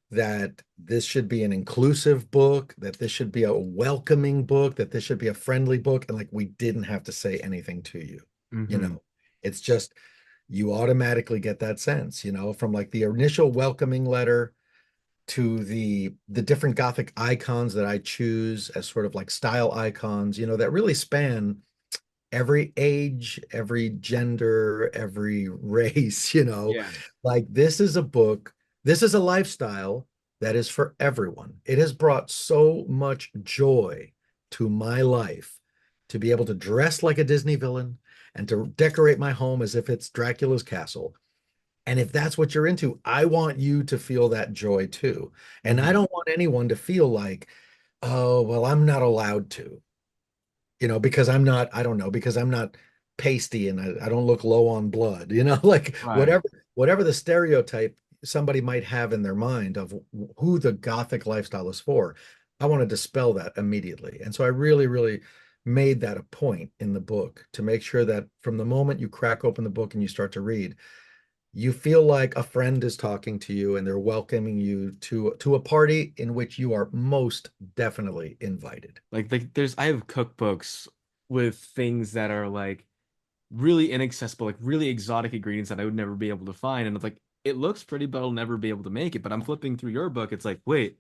that this should be an inclusive book, that this should be a welcoming book, that this should be a friendly book. And like, we didn't have to say anything to you. You Hmm. know, it's just you automatically get that sense, from like the initial welcoming letter to the different Gothic icons that I choose as sort of like style icons, that really span every age, every gender, every race, Yeah. like this is a book, this is a lifestyle that is for everyone. It has brought so much joy to my life to be able to dress like a Disney villain and to decorate my home as if it's Dracula's castle. And if that's what you're into, I want you to feel that joy too. And I Hmm. don't want anyone to feel like, oh, well, I'm not allowed to, because I'm not, I don't know, because I'm not pasty and I don't look low on blood, like Right. whatever the stereotype somebody might have in their mind of who the Gothic lifestyle is for. I want to dispel that immediately. And so I really, really made that a point in the book to make sure that from the moment you crack open the book and you start to read, you feel like a friend is talking to you and they're welcoming you to a party in which you are most definitely invited. Like there's I have cookbooks with things that are like really inaccessible, like really exotic ingredients that I would never be able to find. And it's like, it looks pretty, but I'll never be able to make it. But I'm flipping through your book. It's like, wait,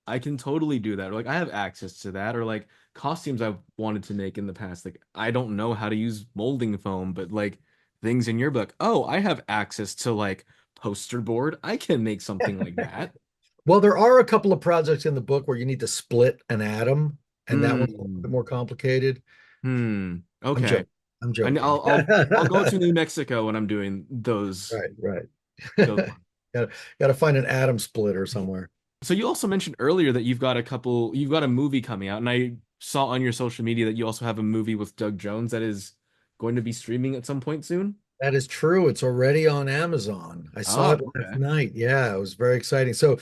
I can totally do that. Or like, I have access to that. Or like costumes I've wanted to make in the past. Like, I don't know how to use molding foam, but like things in your book, oh, I have access to like poster board. I can make something like that. Well, there are a couple of projects in the book where you need to split an atom, and that one's a little Hmm. bit more complicated. I'm Okay. joking. I'm And joking. I'll go to New Mexico when I'm doing those Right, right. those ones. Gotta find an atom splitter somewhere. So you also mentioned earlier that you've got a movie coming out, and I saw on your social media that you also have a movie with Doug Jones that is going to be streaming at some point soon. That is true. It's already on Amazon. I saw Oh, it last okay. night. Yeah, it was very exciting. So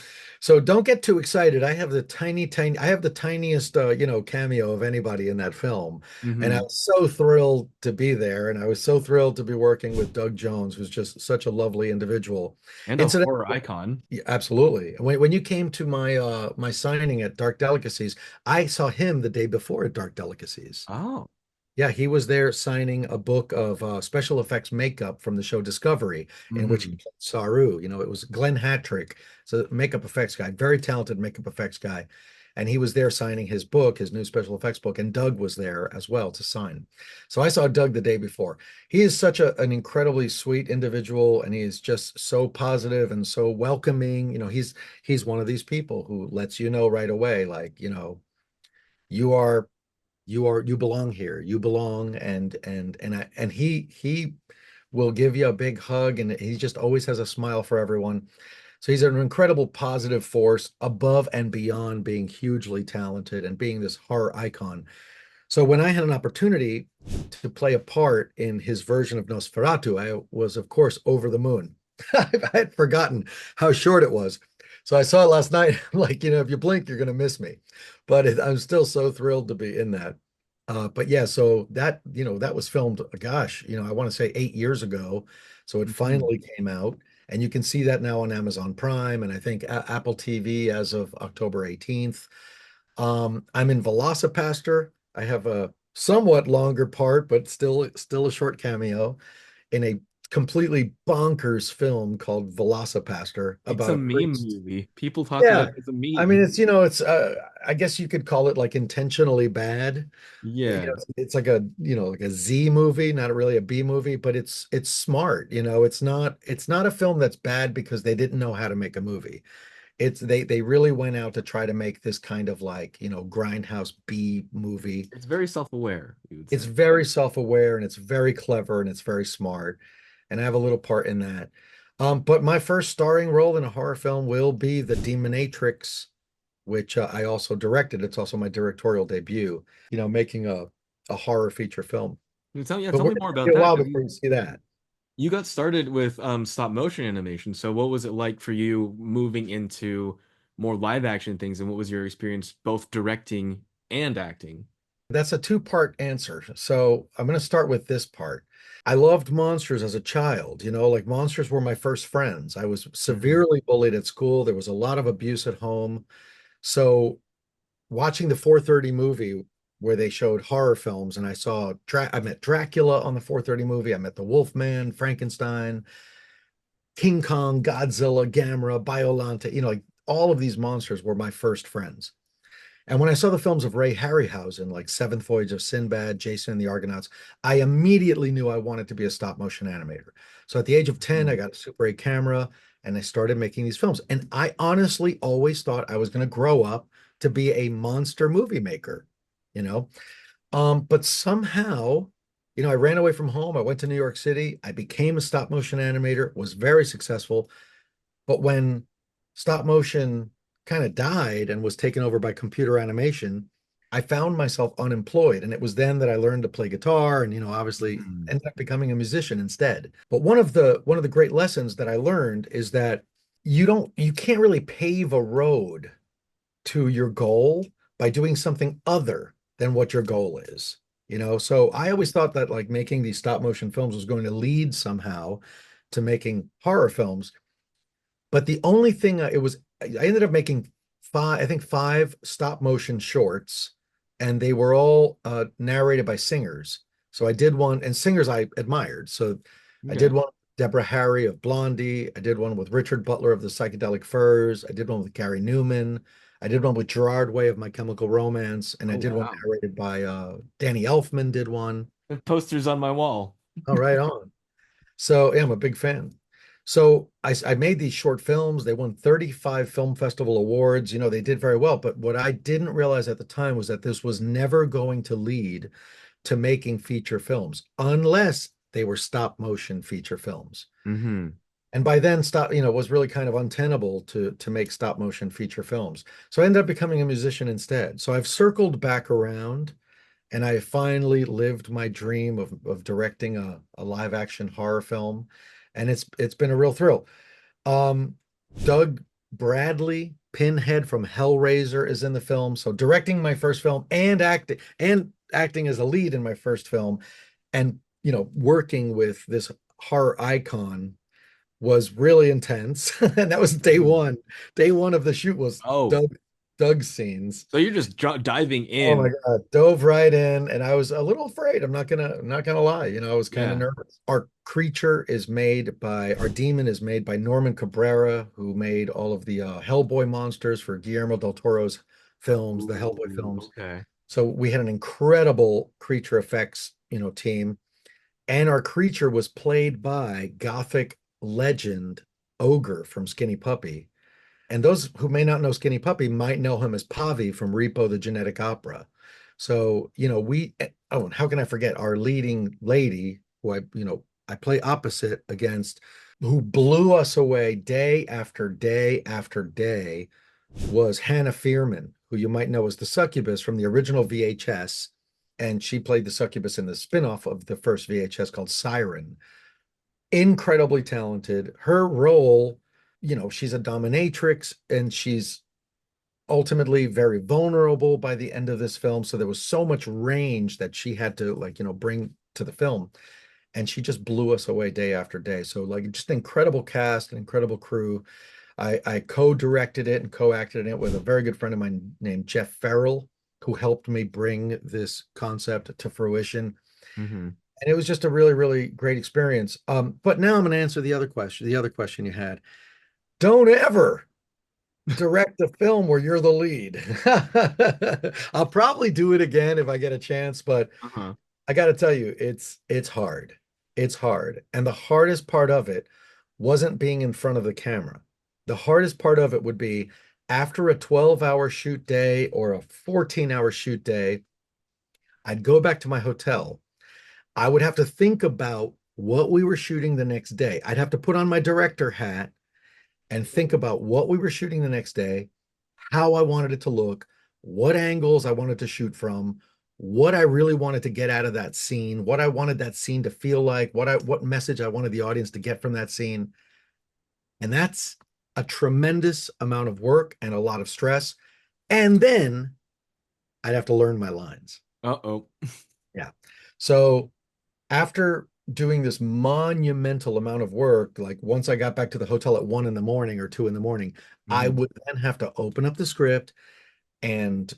don't get too excited. I have the tiniest, cameo of anybody in that film, and I Hmm. was so thrilled to be there, and I was so thrilled to be working with Doug Jones, who's just such a lovely individual. And a Incidentally, horror icon. yeah, absolutely. When you came to my signing at Dark Delicacies, I saw him the day before at Dark Delicacies. Oh. Yeah, he was there signing a book of special effects makeup from the show Discovery, in which he Hmm. played Saru. It was Glenn Hattrick, so makeup effects guy, very talented makeup effects guy. And he was there signing his book, his new special effects book, and Doug was there as well to sign. So I saw Doug the day before. He is such an incredibly sweet individual, and he is just so positive and so welcoming. He's one of these people who lets you know right away, like, you are you belong here. You belong, and he will give you a big hug, and he just always has a smile for everyone. So he's an incredible positive force above and beyond being hugely talented and being this horror icon. So when I had an opportunity to play a part in his version of Nosferatu, I was, of course, over the moon. I had forgotten how short it was. So I saw it last night. Like, if you blink, you're going to miss me. But I'm still so thrilled to be in that. But yeah, so that was filmed, gosh, I want to say 8 years ago. So it Hmm. finally came out. And you can see that now on Amazon Prime and I think Apple TV as of October 18th. I'm in Velocipaster. I have a somewhat longer part, but still a short cameo in a completely bonkers film called Velocipaster It's about a a meme priest. movie. People talk about Yeah. it as a I mean, meme. it's I guess you could call it like intentionally bad. Yeah. It's like like a Z movie, not really a B movie, but it's smart. It's not a film that's bad because they didn't know how to make a movie. They really went out to try to make this kind of like, grindhouse B movie. It's very self-aware, you would It's say. very self-aware and it's very clever and it's very smart. And I have a little part in that. But my first starring role in a horror film will be The Demonatrix, which I also directed. It's also my directorial debut, making a horror feature film. Yeah, But tell we're me going more to about be a that. while 'Cause before you see that. you got started with stop motion animation. So what was it like for you moving into more live action things, and what was your experience both directing and acting? That's a two-part answer. So I'm going to start with this part. I loved monsters as a child, like monsters were my first friends. I was Mhm. severely bullied at school. There was a lot of abuse at home. So watching the 4:30 movie where they showed horror films and I met Dracula on the 4:30 movie. I met the Wolfman, Frankenstein, King Kong, Godzilla, Gamera, Biolante, like all of these monsters were my first friends. And when I saw the films of Ray Harryhausen, like Seventh Voyage of Sinbad, Jason and the Argonauts, I immediately knew I wanted to be a stop motion animator. So at the age of 10, I Mhm. got a Super 8 camera and I started making these films. And I honestly always thought I was going to grow up to be a monster movie maker, you know? But somehow, I ran away from home. I went to New York City. I became a stop motion animator, was very successful. But when stop motion kind of died and was taken over by computer animation, I found myself unemployed. And it was then that I learned to play guitar and, obviously Mhm. ended up becoming a musician instead. But one of the great lessons that I learned is that you can't really pave a road to your goal by doing something other than what your goal is. So I always thought that like making these stop motion films was going to lead somehow to making horror films. But the only thing I ended up making five, I think five stop motion shorts, and they were all narrated by singers. So I did one, and singers I admired. So I did Okay. one with Deborah Harry of Blondie. I did one with Richard Butler of the Psychedelic Furs. I did one with Gary Newman. I did one with Gerard Way of My Chemical Romance, and I Oh did one wow. narrated by Danny Elfman. Did one. The posters on my wall. All right, on. So yeah, I'm a big fan. So I made these short films. They won 35 film festival awards. They did very well. But what I didn't realize at the time was that this was never going to lead to making feature films unless they were stop motion feature films. Hmm. And by then, it was really kind of untenable to make stop motion feature films. So I ended up becoming a musician instead. So I've circled back around and I finally lived my dream of directing a live action horror film. And it's been a real thrill. Um, Doug Bradley, Pinhead from Hellraiser, is in the film. So directing my first film and acting as a lead in my first film, and working with this horror icon was really intense. And that was day Hmm. one. Day one of the shoot was Oh, Doug scenes. so you're just diving Oh my in. God, dove right in, and I was a little afraid. I'm not gonna lie. I was kind of Yeah. nervous. Our demon is made by Norman Cabrera, who made all of the Hellboy monsters for Guillermo del Toro's films, the Hellboy Ooh, films. okay. So we had an incredible creature effects, team, and our creature was played by Gothic legend Ogre from Skinny Puppy. And those who may not know Skinny Puppy might know him as Pavi from Repo the Genetic Opera. So, and how can I forget our leading lady who I play opposite against, who blew us away day after day after day, was Hannah Fearman, who you might know as the succubus from the original VHS. And she played the succubus in the spin-off of the first VHS called Siren. Incredibly talented. Her role, she's a dominatrix and she's ultimately very vulnerable by the end of this film. So there was so much range that she had to bring to the film. And she just blew us away day after day. So like just an incredible cast, an incredible crew. I co-directed it and co-acted in it with a very good friend of mine named Jeff Farrell, who helped me bring this concept to fruition. Hmm. And it was just a really, really great experience. But now I'm going to answer the other question you had. Don't ever direct a film where you're the lead. I'll probably do it again if I get a chance, but Uh-huh. I got to tell you, it's hard. It's hard. And the hardest part of it wasn't being in front of the camera. The hardest part of it would be after a 12-hour shoot day or a 14-hour shoot day, I'd go back to my hotel. I would have to think about what we were shooting the next day. I'd have to put on my director hat and think about what we were shooting the next day, how I wanted it to look, what angles I wanted to shoot from, what I really wanted to get out of that scene, what I wanted that scene to feel like, what message I wanted the audience to get from that scene. And that's a tremendous amount of work and a lot of stress. And then I'd have to learn my lines. Uh-oh. Yeah. So after doing this monumental amount of work, like once I got back to the hotel at 1 in the morning or 2 in the morning, I Hmm. would then have to open up the script and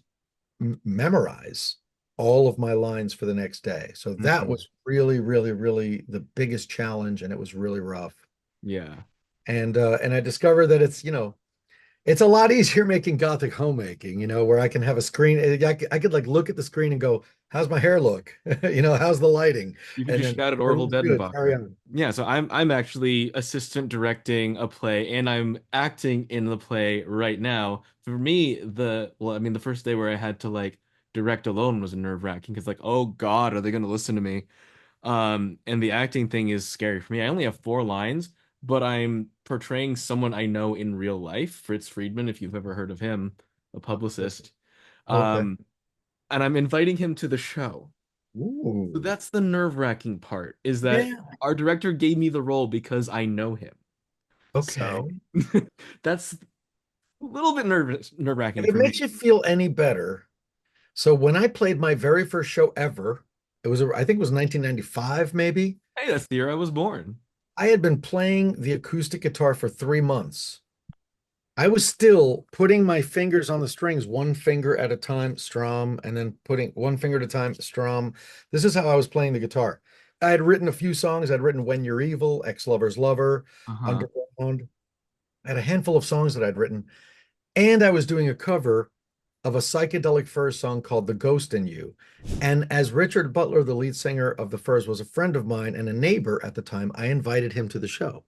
memorize all of my lines for the next day. So that Hmm. was really, really, really the biggest challenge, and it was really rough. Yeah. And I discovered that it's a lot easier making Gothic homemaking, where I can have a screen. I could like look at the screen and go, "How's my hair look? How's the lighting?" You could And just then shout at Orville everything's good. Carry Dedenbacher. on. Yeah, so I'm actually assistant directing a play and I'm acting in the play right now. For me, the first day where I had to like direct alone was nerve-wracking because like, oh God, are they gonna listen to me? And the acting thing is scary for me. I only have 4 lines, but I'm portraying someone I know in real life, Fritz Friedman, if you've ever heard of him, a publicist. Okay. Um, and I'm inviting him to the show. So Ooh. that's the nerve-wracking part, is that Yeah. our director gave me the role because I know him. So Okay. that's a little bit nerve-wracking If it for me. makes you feel any better, so when I played my very first show ever, I think it was 1995, maybe. Hey, that's the year I was born. I had been playing the acoustic guitar for 3 months. I was still putting my fingers on the strings, one finger at a time, strum, and then putting one finger at a time, strum. This is how I was playing the guitar. I had written a few songs. I'd written When You're Evil, Ex-Lover's Lover, Uh-huh. Underground. I had a handful of songs that I'd written, and I was doing a cover of a psychedelic Furs song called The Ghost in You. And as Richard Butler, the lead singer of the Furs, was a friend of mine and a neighbor at the time, I invited him to the show.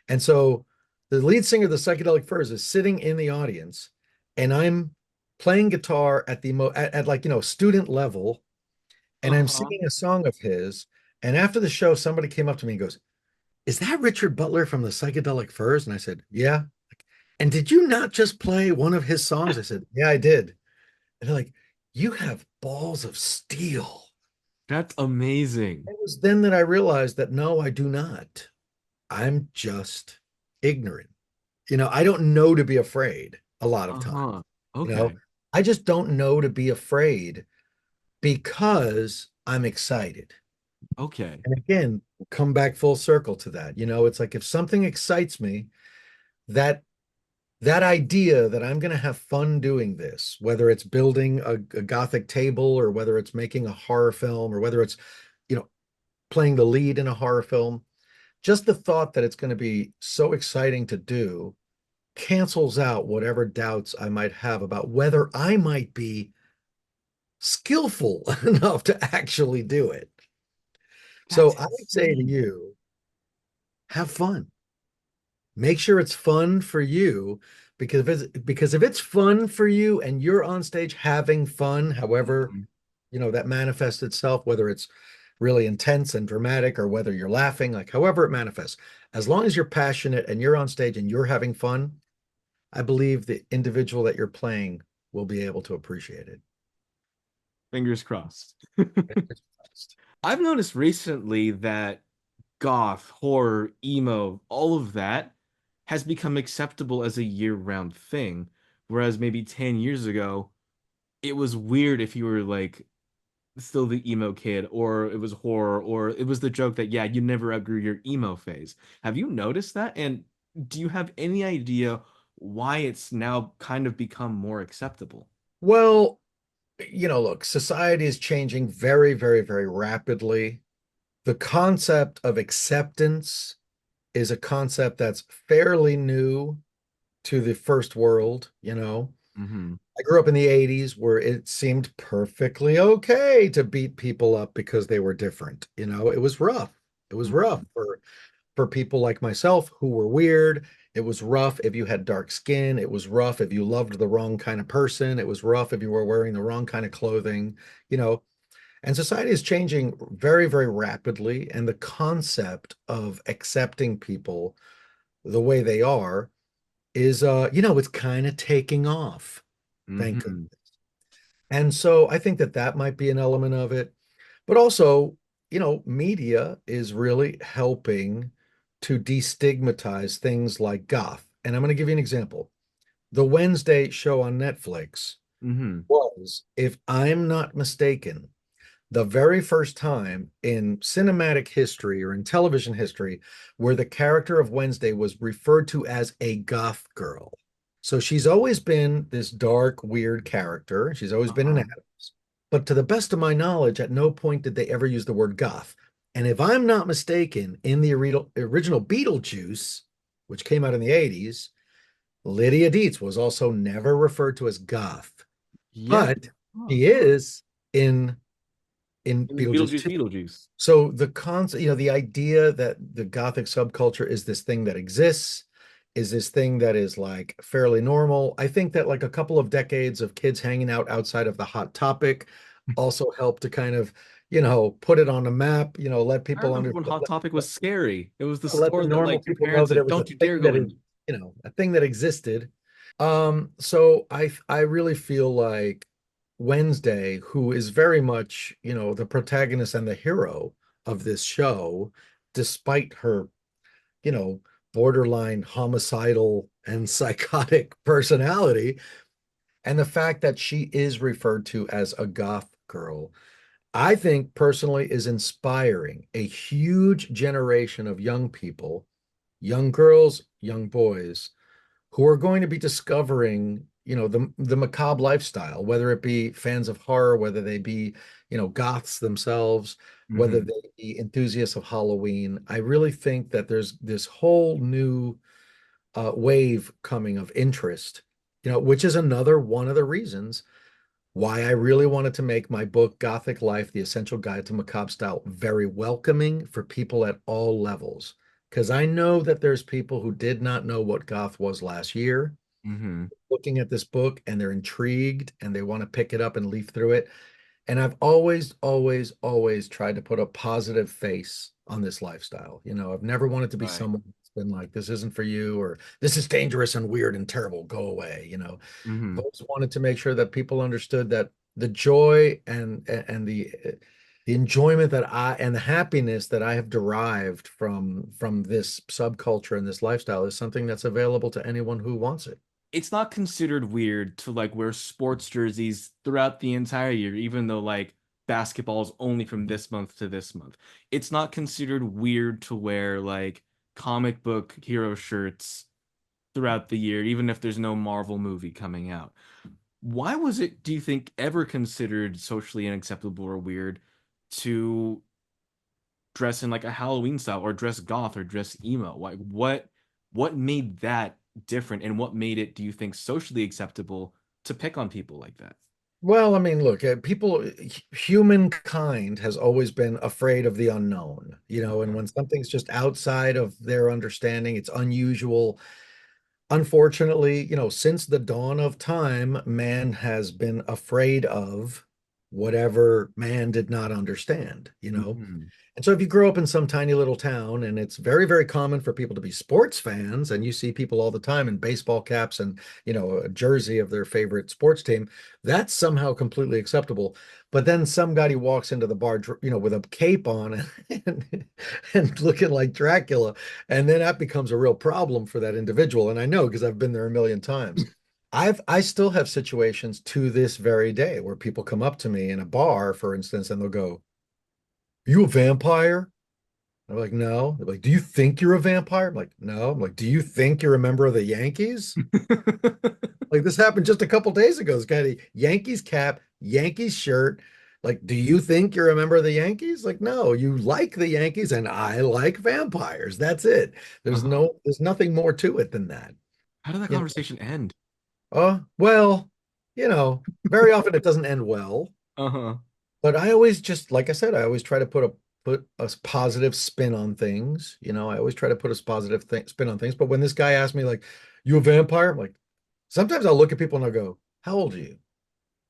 And so the lead singer of the Psychedelic Furs is sitting in the audience, and I'm playing guitar at at like, student level, and I'm Uh-huh. singing a song of his. And after the show, somebody came up to me and goes, "Is that Richard Butler from the Psychedelic Furs?" And I said, "Yeah." "And did you not just play one of his songs?" I said, "Yeah, I did." And they're like, "You have balls of steel." That's amazing. It was then that I realized that no, I do not. I'm just ignorant. I don't know to be afraid a lot of times. Uh-huh. You know, Okay. I just don't know to be afraid because I'm excited. Okay. And again, come back full circle to that. It's like if something excites me, that that idea that I'm going to have fun doing this, whether it's building a gothic table or whether it's making a horror film or whether it's, you know, playing the lead in a horror film, just the thought that it's going to be so exciting to do cancels out whatever doubts I might have about whether I might be skillful enough to actually do it. So That's I would say to insane. you, have fun. Make sure it's fun for you because if it's fun for you and you're on stage having fun, however, Mhm. that manifests itself, whether it's really intense and dramatic or whether you're laughing, like however it manifests, as long as you're passionate and you're on stage and you're having fun, I believe the individual that you're playing will be able to appreciate it. Fingers crossed. I've noticed recently that goth, horror, emo, all of that has become acceptable as a year-round thing. Whereas maybe 10 years ago, it was weird if you were like still the emo kid, or it was horror, or it was the joke that, yeah, you never outgrew your emo phase. Have you noticed that? And do you have any idea why it's now kind of become more acceptable? Well, look, society is changing very, very, very rapidly. The concept of acceptance is a concept that's fairly new to the first world. Hmm. I grew up in the 80s where it seemed perfectly okay to beat people up because they were different. It was rough. It was rough Hmm. for people like myself who were weird. It was rough if you had dark skin. It was rough if you loved the wrong kind of person. It was rough if you were wearing the wrong kind of clothing, you know. And society is changing very, very rapidly. And the concept of accepting people the way they are is, it's kind of taking off. Thank goodness. Hmm. And so I think that that might be an element of it. But also, media is really helping to destigmatize things like goth. And I'm going to give you an example. The Wednesday show on Netflix Hmm. was, if I'm not mistaken, the very first time in cinematic history or in television history where the character of Wednesday was referred to as a goth girl. So she's always been this dark, weird character. She's always been an Uh-huh. Adams. But to the best of my knowledge, at no point did they ever use the word goth. And if I'm not mistaken, in the original Beetlejuice, which came out in the 80s, Lydia Dietz was also never referred to as goth. Yes. But Huh. she is in in In Beetlejuice Beetlejuice, 2. Beetlejuice. So the concept, the idea that the Gothic subculture is this thing that exists, is this thing that is like fairly normal. I think that like a couple of decades of kids hanging out outside of the Hot Topic also helped to kind of, put it on the map, let I people remember under when Hot Topic was scary. It was the let the store that normal like your people know parents that it said, was a "Don't you thing dare that go is, in." a thing that existed. So I really feel like Wednesday, who is very much, the protagonist and the hero of this show, despite her, you know, borderline homicidal and psychotic personality, and the fact that she is referred to as a goth girl, I think personally is inspiring a huge generation of young people, young girls, young boys who are going to be discovering, the macabre lifestyle, whether it be fans of horror, whether they be, goths themselves, whether Hmm. they be enthusiasts of Halloween. I really think that there's this whole new wave coming of interest, which is another one of the reasons why I really wanted to make my book, Gothic Life, The Essential Guide to Macabre Style, very welcoming for people at all levels. because I know that there's people who did not know what goth was last year, Hmm. looking at this book and they're intrigued and they want to pick it up and leaf through it. And I've always, always, always tried to put a positive face on this lifestyle. I've never wanted to be Right. someone that's been like, this isn't for you, or this is dangerous and weird and terrible, go away. I've Hmm. always wanted to make sure that people understood that the joy and the enjoyment that I and the happiness that I have derived from this subculture and this lifestyle is something that's available to anyone who wants it. It's not considered weird to like wear sports jerseys throughout the entire year, even though like basketball is only from this month to this month. It's not considered weird to wear like comic book hero shirts throughout the year, even if there's no Marvel movie coming out. Why was it, do you think, ever considered socially unacceptable or weird to dress in like a Halloween style or dress goth or dress emo? Like what made that different and what made it, do you think, socially acceptable to pick on people like that? Well, I mean, look, humankind has always been afraid of the unknown, and when something's just outside of their understanding, it's unusual. Unfortunately, since the dawn of time, man has been afraid of whatever man did not understand. Hmm. And so if you grow up in some tiny little town and it's very, very common for people to be sports fans, and you see people all the time in baseball caps and, a jersey of their favorite sports team, that's somehow completely acceptable. But then somebody walks into the bar, with a cape on and looking like Dracula, and then that becomes a real problem for that individual. And I know because I've been there a million times. I still have situations to this very day where people come up to me in a bar, for instance, and they'll go, you a vampire? I'm like, no. They're like, do you think you're a vampire? I'm like, no. I'm like, do you think you're a member of the Yankees? Like this happened just a couple days ago. This guy had a Yankees cap, Yankees shirt. Like, do you think you're a member of the Yankees? Like, no, you like the Yankees and I like vampires. That's it. Uh-huh. There's nothing more to it than that. How did that You know, conversation end? well, very often it doesn't end well. Uh-huh. But I always just, like I said, I always try to put a positive spin on things. I always try to put a positive spin on things. But when this guy asked me, like, you a vampire? I'm like, sometimes I'll look at people and I'll go, how old are you?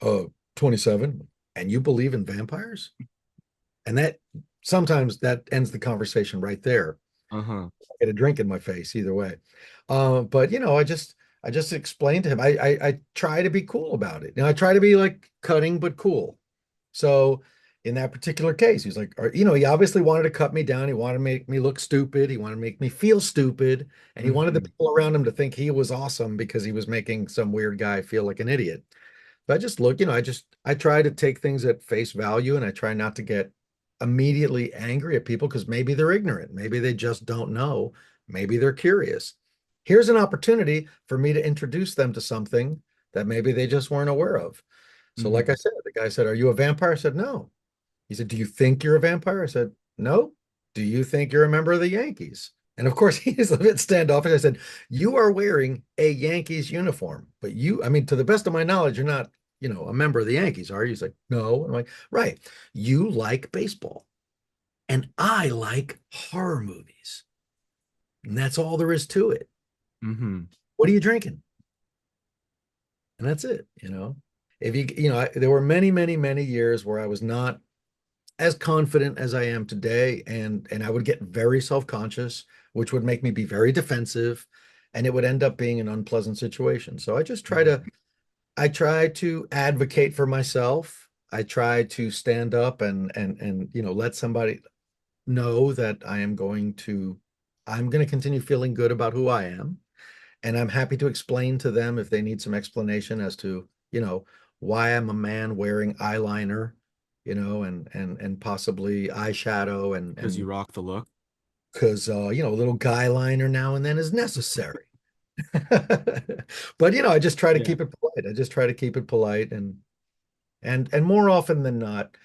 Oh, 27. And you believe in vampires? And that sometimes that ends the conversation right there. Uh-huh. I get a drink in my face either way. But I just explained to him. I try to be cool about it. I try to be like cutting but cool. So in that particular case, he's like, he obviously wanted to cut me down. He wanted to make me look stupid. He wanted to make me feel stupid. And he wanted the Hmm. people around him to think he was awesome because he was making some weird guy feel like an idiot. But I just look, I try to take things at face value and I try not to get immediately angry at people because maybe they're ignorant. Maybe they just don't know. Maybe they're curious. Here's an opportunity for me to introduce them to something that maybe they just weren't aware of. So, like I Hmm. said, the guy said, are you a vampire? I said, no. He said, do you think you're a vampire? I said, no. Do you think you're a member of the Yankees? And of course, he's a bit standoffish. I said, you are wearing a Yankees uniform, but I mean, to the best of my knowledge, you're not, a member of the Yankees, are you? He's like, no. I'm like, right. You like baseball, and I like horror movies. And that's all there is to it. Hmm. What are you drinking? And that's it. If there were many, many, many years where I was not as confident as I am today, and I would get very self-conscious, which would make me be very defensive, and it would end up being an unpleasant situation. So I try to advocate for myself. I try to stand up and let somebody know that I'm going to continue feeling good about who I am, and I'm happy to explain to them if they need some explanation as to, why I'm a man wearing eyeliner, and possibly eyeshadow and Because you and rock the look. because a little guy liner now and then is necessary. But I just try to Yeah. keep it polite. I just try to keep it polite and more often than not,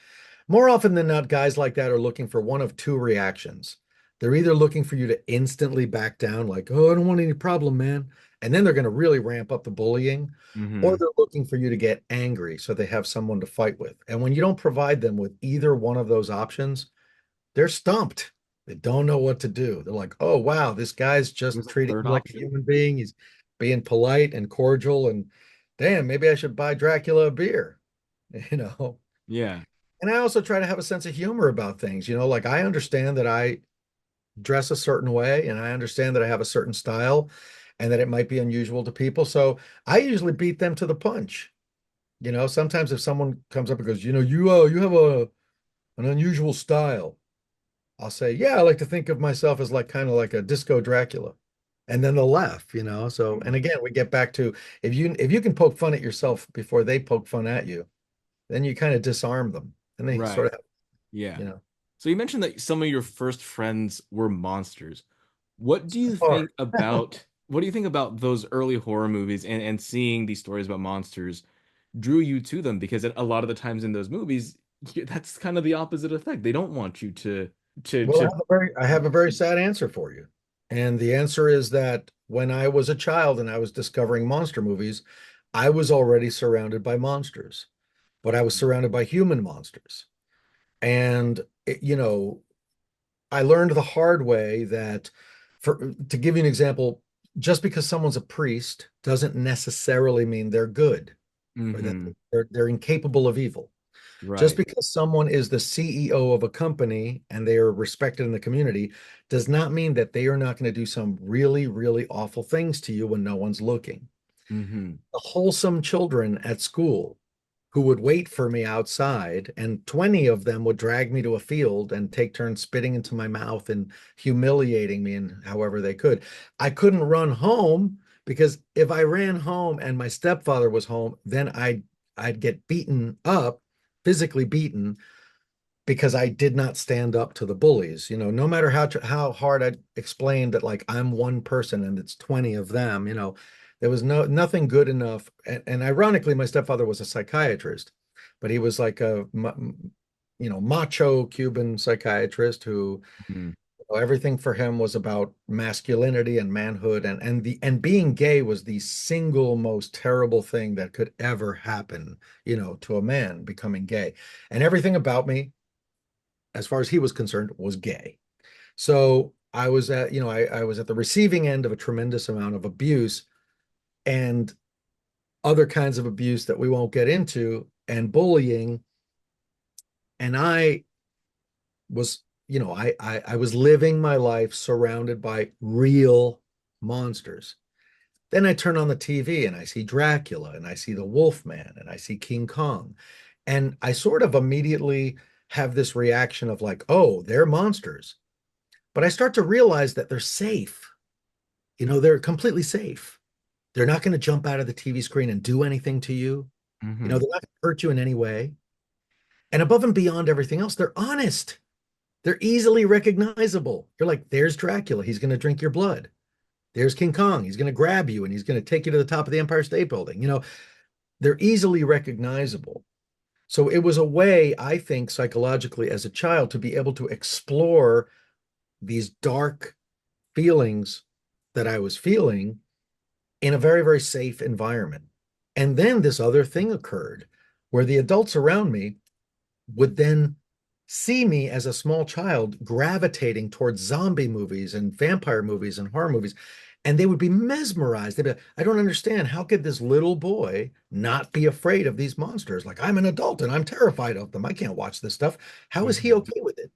guys like that are looking for one of two reactions. They're either looking for you to instantly back down, like, oh, I don't want any problem, man. And then they're going to really ramp up the bullying, or Hmm. they're looking for you to get angry so they have someone to fight with. And when you don't provide them with either one of those options, they're stumped. They don't know what to do. They're like, oh, wow, this guy's just There's a treating third me like a option. human being. He's being polite and cordial. And damn, maybe I should buy Dracula a beer, you know? Yeah. And I also try to have a sense of humor about things, like I understand that I dress a certain way and I understand that I have a certain style and that it might be unusual to people. So I usually beat them to the punch. Sometimes if someone comes up and goes, you have an unusual style. I'll say, yeah, I like to think of myself as like kind of like a disco Dracula. And then they'll laugh. So, and again, we get back to if you can poke fun at yourself before they poke fun at you, then you kind of disarm them. And they sort Right. of, Yeah. you know, So you mentioned that some of your first friends were monsters. What do you hard. think about those early horror movies and seeing these stories about monsters drew you to them? Because a lot of the times in those movies, that's kind of the opposite effect. They don't want you Well, to I have a very sad answer for you. And the answer is that when I was a child and I was discovering monster movies, I was already surrounded by monsters, but I was surrounded by human monsters. And, I learned the hard way that to give you an example, just because someone's a priest doesn't necessarily mean they're good or that Hmm. they're incapable of evil. Just Right. because someone is the CEO of a company and they are respected in the community does not mean that they are not going to do some really, really awful things to you when no one's looking. Hmm. The wholesome children at school who would wait for me outside, and 20 of them would drag me to a field and take turns spitting into my mouth and humiliating me in however they could. I couldn't run home because if I ran home and my stepfather was home, then I'd get beaten up, physically beaten, because I did not stand up to the bullies. No matter how hard I explained that like I'm one person and it's 20 of them, there was nothing good enough. And ironically, my stepfather was a psychiatrist, but he was like a macho Cuban psychiatrist who Hmm. everything for him was about masculinity and manhood and being gay was the single most terrible thing that could ever happen, to a man becoming gay. And everything about me as far as he was concerned, was gay. So I was at the receiving end of a tremendous amount of abuse and other kinds of abuse that we won't get into and bullying. And I was, I was living my life surrounded by real monsters. Then I turn on the TV and I see Dracula and I see the Wolfman and I see King Kong. And I sort of immediately have this reaction of like, oh, they're monsters. But I start to realize that they're safe. They're completely safe. They're not going to jump out of the TV screen and do anything to you. Hmm. They're not going to hurt you in any way. And above and beyond everything else, they're honest. They're easily recognizable. You're like, there's Dracula. He's going to drink your blood. There's King Kong. He's going to grab you and he's going to take you to the top of the Empire State Building. They're easily recognizable. So it was a way, I think, psychologically as a child to be able to explore these dark feelings that I was feeling in a very, very safe environment. And then this other thing occurred where the adults around me would then see me as a small child gravitating towards zombie movies and vampire movies and horror movies. And they would be mesmerized. They'd be like, I don't understand. How could this little boy not be afraid of these monsters? Like, I'm an adult and I'm terrified of them. I can't watch this stuff. How is he Hmm. okay with it?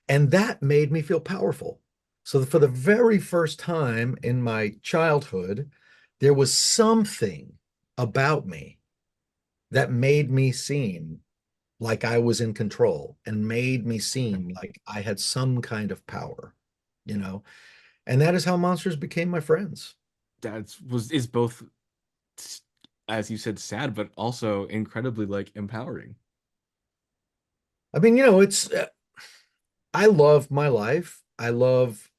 And that made me feel powerful. So for the very first time in my childhood, there was something about me that made me seem like I was in control and made me seem like I had some kind of power, you know? And that is how monsters became my friends. That was is both, as you said, sad, but also incredibly like empowering. I mean, I love my life. I love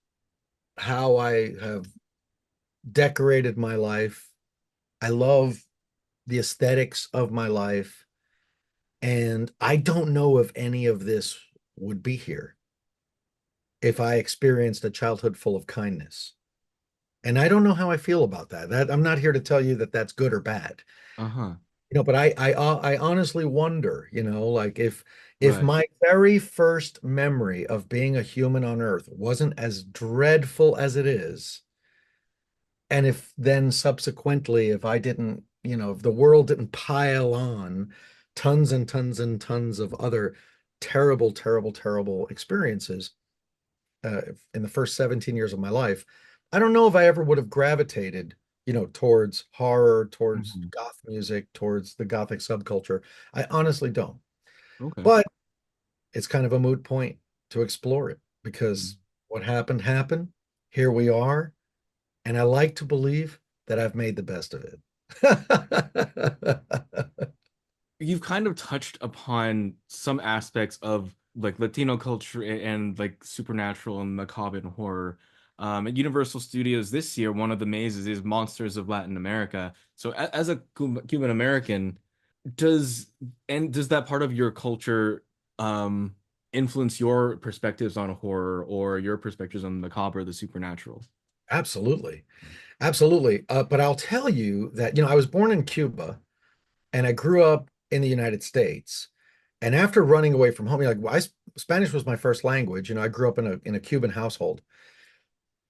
how I have decorated my life. I love the aesthetics of my life. And I don't know if any of this would be here if I experienced a childhood full of kindness. And I don't know how I feel about that. I'm not here to tell you that that's good or bad. Uh-huh. But I honestly wonder, like if Right. my very first memory of being a human on Earth wasn't as dreadful as it is, and if then subsequently, if I didn't, if the world didn't pile on tons and tons and tons of other terrible, terrible, terrible experiences in the first 17 years of my life, I don't know if I ever would have gravitated, towards horror, towards Mhm. goth music, towards the gothic subculture. I honestly don't. Okay. But it's kind of a moot point to explore it Mhm. because what happened happened. Here we are. And I like to believe that I've made the best of it. You've kind of touched upon some aspects of like Latino culture and like supernatural and macabre and horror. At Universal Studios this year, one of the mazes is Monsters of Latin America. So, as a Cuban American, does does that part of your culture um, influence your perspectives on horror or your perspectives on the macabre or the supernatural? Absolutely. Absolutely. But I'll tell you that, I was born in Cuba and I grew up in the United States. And after running away from home, Spanish was my first language. I grew up in a Cuban household.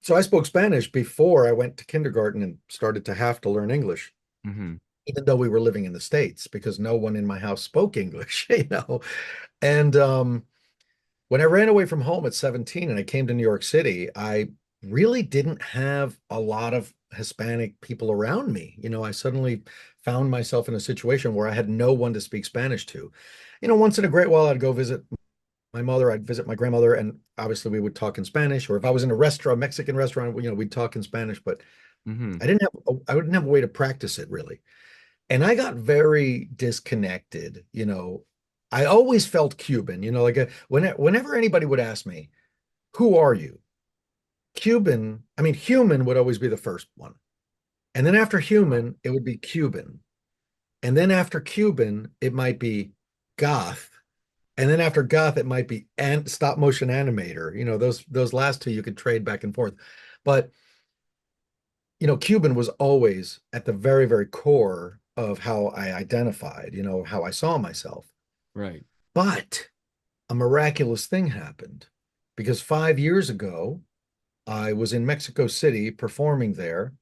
So I spoke Spanish before I went to kindergarten and started to have to learn English, Hmm. even though we were living in the States, because no one in my house spoke English, And when I ran away from home at 17 and I came to New York City, I really didn't have a lot of Hispanic people around me. I suddenly found myself in a situation where I had no one to speak Spanish to. Once in a great while, I'd go visit my mother, I'd visit my grandmother, and obviously we would talk in Spanish. Or if I was in a restaurant, a Mexican restaurant, we'd talk in Spanish, but Hmm. I didn't have a way to practice it really. And I got very disconnected. I always felt Cuban, whenever anybody would ask me, who are you? Cuban, I mean, human would always be the first one. And then after human, it would be Cuban. And then after Cuban, it might be goth. And then after goth, it might be stop motion animator. Those last two you could trade back and forth. But Cuban was always at the very, very core of how I identified, how I saw myself. Right. But a miraculous thing happened because 5 years ago, I was in Mexico City performing there,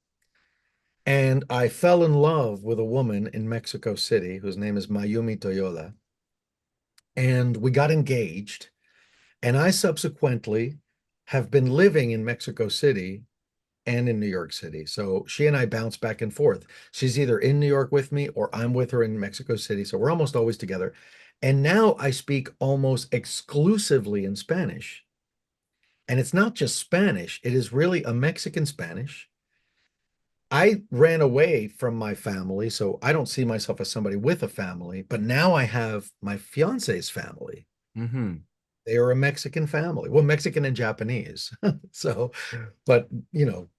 and I fell in love with a woman in Mexico City whose name is Mayumi Toyoda. And we got engaged. And I subsequently have been living in Mexico City and in New York City. So she and I bounce back and forth. She's either in New York with me or I'm with her in Mexico City. So we're almost always together. And now I speak almost exclusively in Spanish. And it's not just Spanish, it is really a Mexican Spanish. I ran away from my family, so I don't see myself as somebody with a family, but now I have my fiance's family. Hmm. They are a Mexican family. Well, Mexican and Japanese. So, but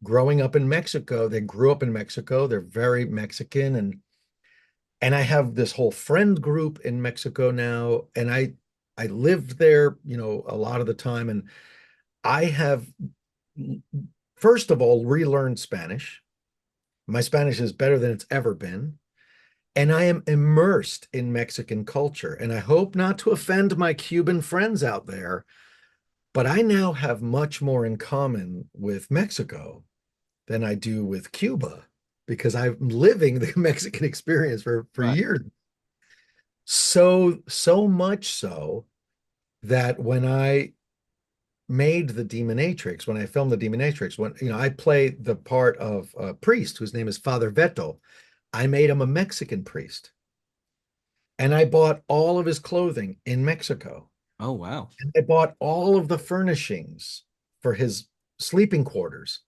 growing up in Mexico, they grew up in Mexico. They're very Mexican, and I have this whole friend group in Mexico now, and I lived there, a lot of the time, and I have first of all relearned Spanish. My Spanish is better than it's ever been. And I am immersed in Mexican culture. And I hope not to offend my Cuban friends out there, but I now have much more in common with Mexico than I do with Cuba because I'm living the Mexican experience for Right. years. So much so that when I made the Demonatrix, when I filmed the Demonatrix, when I play the part of a priest whose name is Father Veto, I made him a Mexican priest. And I bought all of his clothing in Mexico. Oh, wow. And I bought all of the furnishings for his sleeping quarters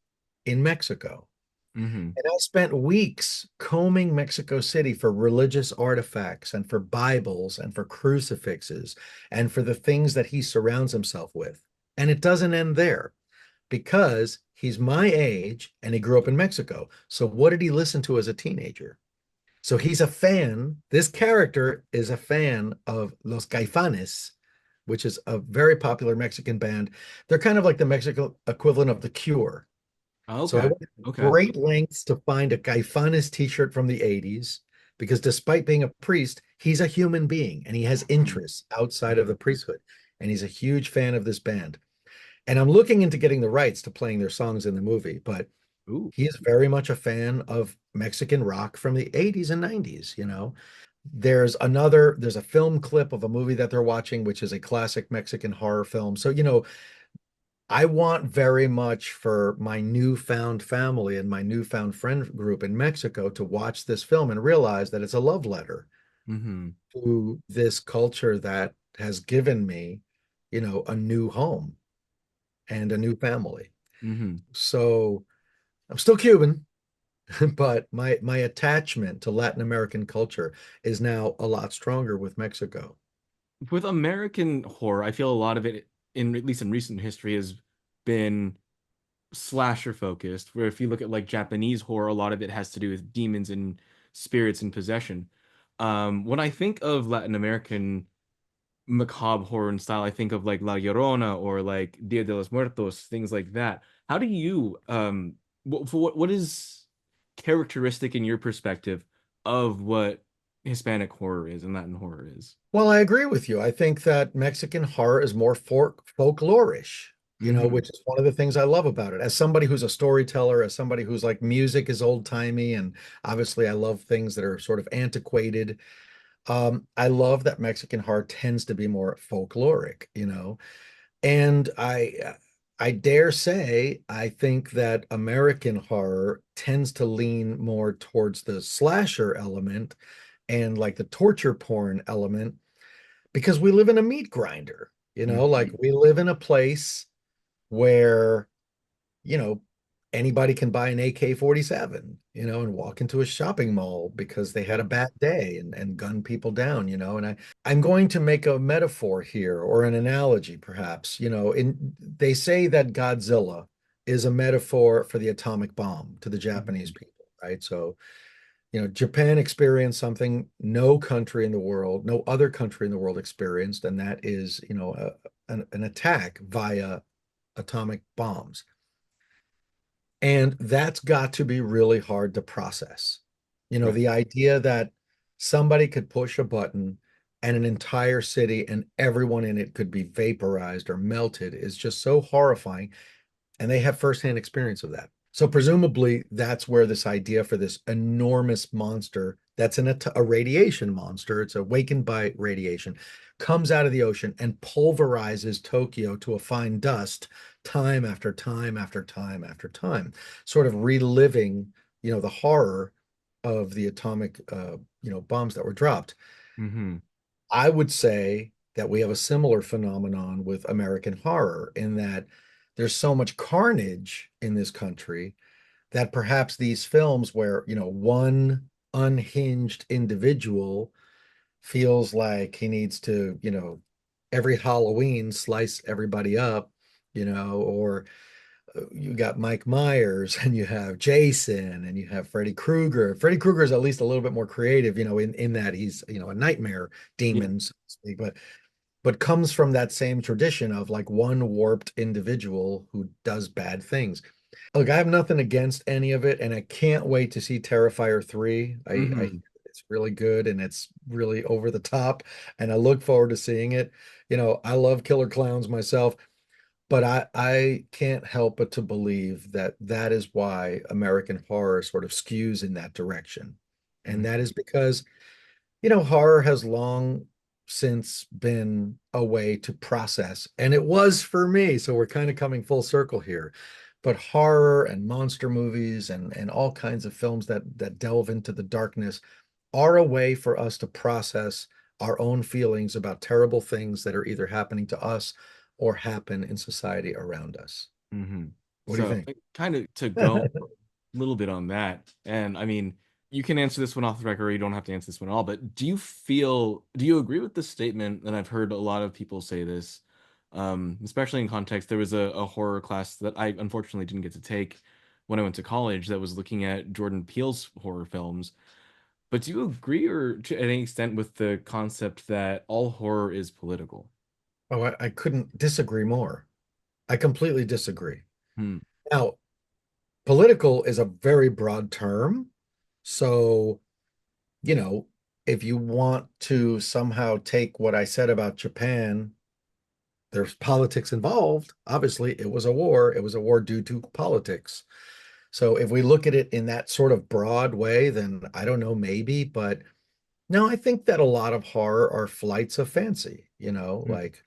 in Mexico. Hmm. And I spent weeks combing Mexico City for religious artifacts and for Bibles and for crucifixes and for the things that he surrounds himself with. And it doesn't end there because he's my age and he grew up in Mexico. So what did he listen to as a teenager? So he's a fan. This character is a fan of Los Caifanes, which is a very popular Mexican band. They're kind of like the Mexican equivalent of The Cure. So I Okay. went to Okay. great lengths to find a Caifanes t-shirt from the 80s because despite being a priest, he's a human being and he has Mhm. interests outside of the priesthood. And he's a huge fan of this band. And I'm looking into getting the rights to playing their songs in the movie, but Ooh. he is very much a fan of Mexican rock from the 80s and 90s, you know. There's a film clip of a movie that they're watching, which is a classic Mexican horror film. So, I want very much for my newfound family and my newfound friend group in Mexico to watch this film and realize that it's a love letter Hmm. to this culture that has given me, a new home and a new family. Hmm. So I'm still Cuban, but my attachment to Latin American culture is now a lot stronger with Mexico. With American horror, I feel a lot of it, in at least in recent history, has been slasher focused. Where if you look at like Japanese horror, a lot of it has to do with demons and spirits and possession. When I think of Latin American macabre horror and style, I think of like La Llorona or like Dia de los Muertos, things like that. How do you what is characteristic in your perspective of what Hispanic horror is and Latin horror is? Well, I agree with you. I think that Mexican horror is more folklorish, Hmm. which is one of the things I love about it. As somebody who's a storyteller, as somebody who's like music is old-timey, and obviously I love things that are sort of antiquated. I love that Mexican horror tends to be more folkloric. And I dare say I think that American horror tends to lean more towards the slasher element and like the torture porn element because we live in a meat grinder, like Hmm. we live in a place where, you know, anybody can buy an AK-47, and walk into a shopping mall because they had a bad day and gun people down, and I'm going to make a metaphor here or an analogy perhaps, they say that Godzilla is a metaphor for the atomic bomb to the Japanese Hmm. people, right? So Japan experienced something no country in the world, no other country in the world experienced, and that is, an attack via atomic bombs. And that's got to be really hard to process. Right. The idea that somebody could push a button and an entire city and everyone in it could be vaporized or melted is just so horrifying, and they have firsthand experience of that. So presumably that's where this idea for this enormous monster that's a radiation monster, it's awakened by radiation, comes out of the ocean and pulverizes Tokyo to a fine dust time after time after time after time, sort of reliving, the horror of the atomic, bombs that were dropped. Hmm. I would say that we have a similar phenomenon with American horror in that there's so much carnage in this country that perhaps these films where, one unhinged individual feels like he needs to, every Halloween slice everybody up, or you got Mike Myers and you have Jason and you have Freddy Krueger. Freddy Krueger is at least a little bit more creative, in that he's, a nightmare Yeah. demon, so to speak, but comes from that same tradition of like one warped individual who does bad things. Look, I have nothing against any of it, and I can't wait to see Terrifier 3. I Hmm. it's really good and it's really over the top, and I look forward to seeing it. I love killer clowns myself, but I can't help but to believe that that is why American horror sort of skews in that direction. And that is because horror has long since been a way to process, and it was for me. So we're kind of coming full circle here. But horror and monster movies and all kinds of films that delve into the darkness are a way for us to process our own feelings about terrible things that are either happening to us or happen in society around us. Hmm. What do you So think? kind of to go a little bit on that, and I mean, you can answer this one off the record, or you don't have to answer this one at all. But do you agree with the statement? And I've heard a lot of people say this, especially in context. There was a horror class that I unfortunately didn't get to take when I went to college that was looking at Jordan Peele's horror films. But do you agree, or to any extent, with the concept that all horror is political? Oh, I couldn't disagree more. I completely disagree. Hmm. Now, political is a very broad term. So you know, if you want to somehow take what I said about Japan, there's politics involved. Obviously, it was a war. It was a war due to politics. So if we look at it in that sort of broad way, then I don't know, maybe, but no, I think that a lot of horror are flights of fancy, Mm. like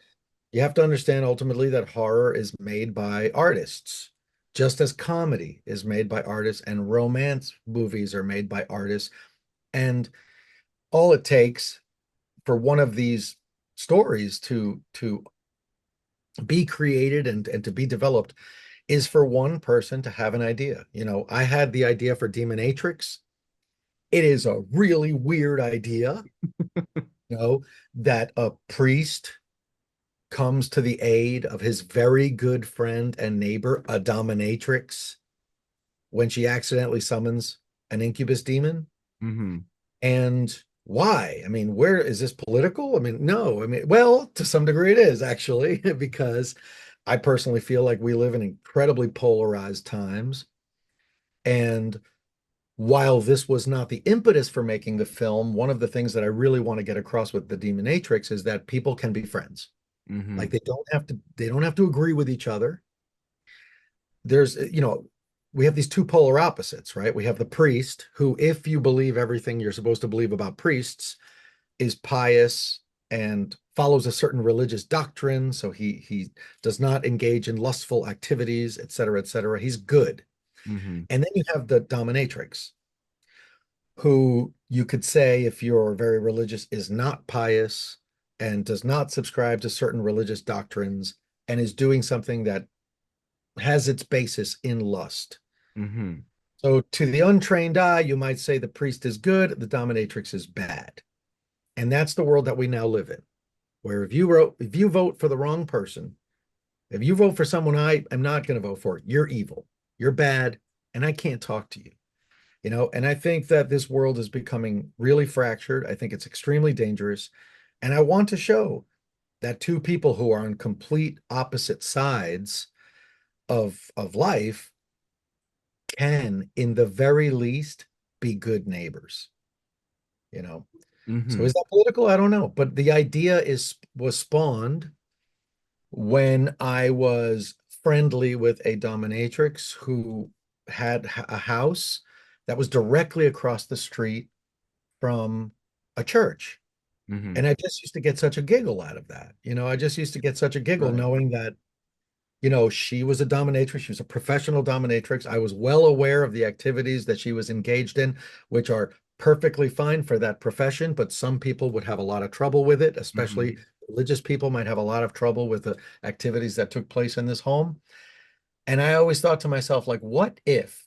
you have to understand ultimately that horror is made by artists, just as comedy is made by artists and romance movies are made by artists. And all it takes for one of these stories to be created and to be developed is for one person to have an idea. I had the idea for Demonatrix. It is a really weird idea, that a priest comes to the aid of his very good friend and neighbor, a dominatrix, when she accidentally summons an incubus demon. Hmm. And why? I mean, where is this political? I mean, no. I mean, well, to some degree it is actually, because I personally feel like we live in incredibly polarized times. And while this was not the impetus for making the film, one of the things that I really want to get across with the Demonatrix is that people can be friends. Like Hmm. they don't have to agree with each other. We have these two polar opposites, right? We have the priest who, if you believe everything you're supposed to believe about priests, is pious and follows a certain religious doctrine. So he does not engage in lustful activities, et cetera, et cetera. He's good. Hmm. And then you have the dominatrix, who you could say, if you're very religious, is not pious and does not subscribe to certain religious doctrines and is doing something that has its basis in lust. Hmm. So, to the untrained eye, you might say the priest is good, the dominatrix is bad. And that's the world that we now live in, where if you vote for the wrong person, if you vote for someone I am not going to vote for, you're evil, you're bad, and I can't talk to you. And I think that this world is becoming really fractured. I think it's extremely dangerous. And I want to show that two people who are on complete opposite sides of life can, in the very least, be good neighbors, you know. So is Hmm. that political? I don't know. But the idea was spawned when I was friendly with a dominatrix who had a house that was directly across the street from a church. Hmm. And I just used to get such a giggle out of that. I just used to get such a giggle Right. knowing that, she was a dominatrix. She was a professional dominatrix. I was well aware of the activities that she was engaged in, which are perfectly fine for that profession, but some people would have a lot of trouble with it, Hmm. especially religious people might have a lot of trouble with the activities that took place in this home. And I always thought to myself, like, what if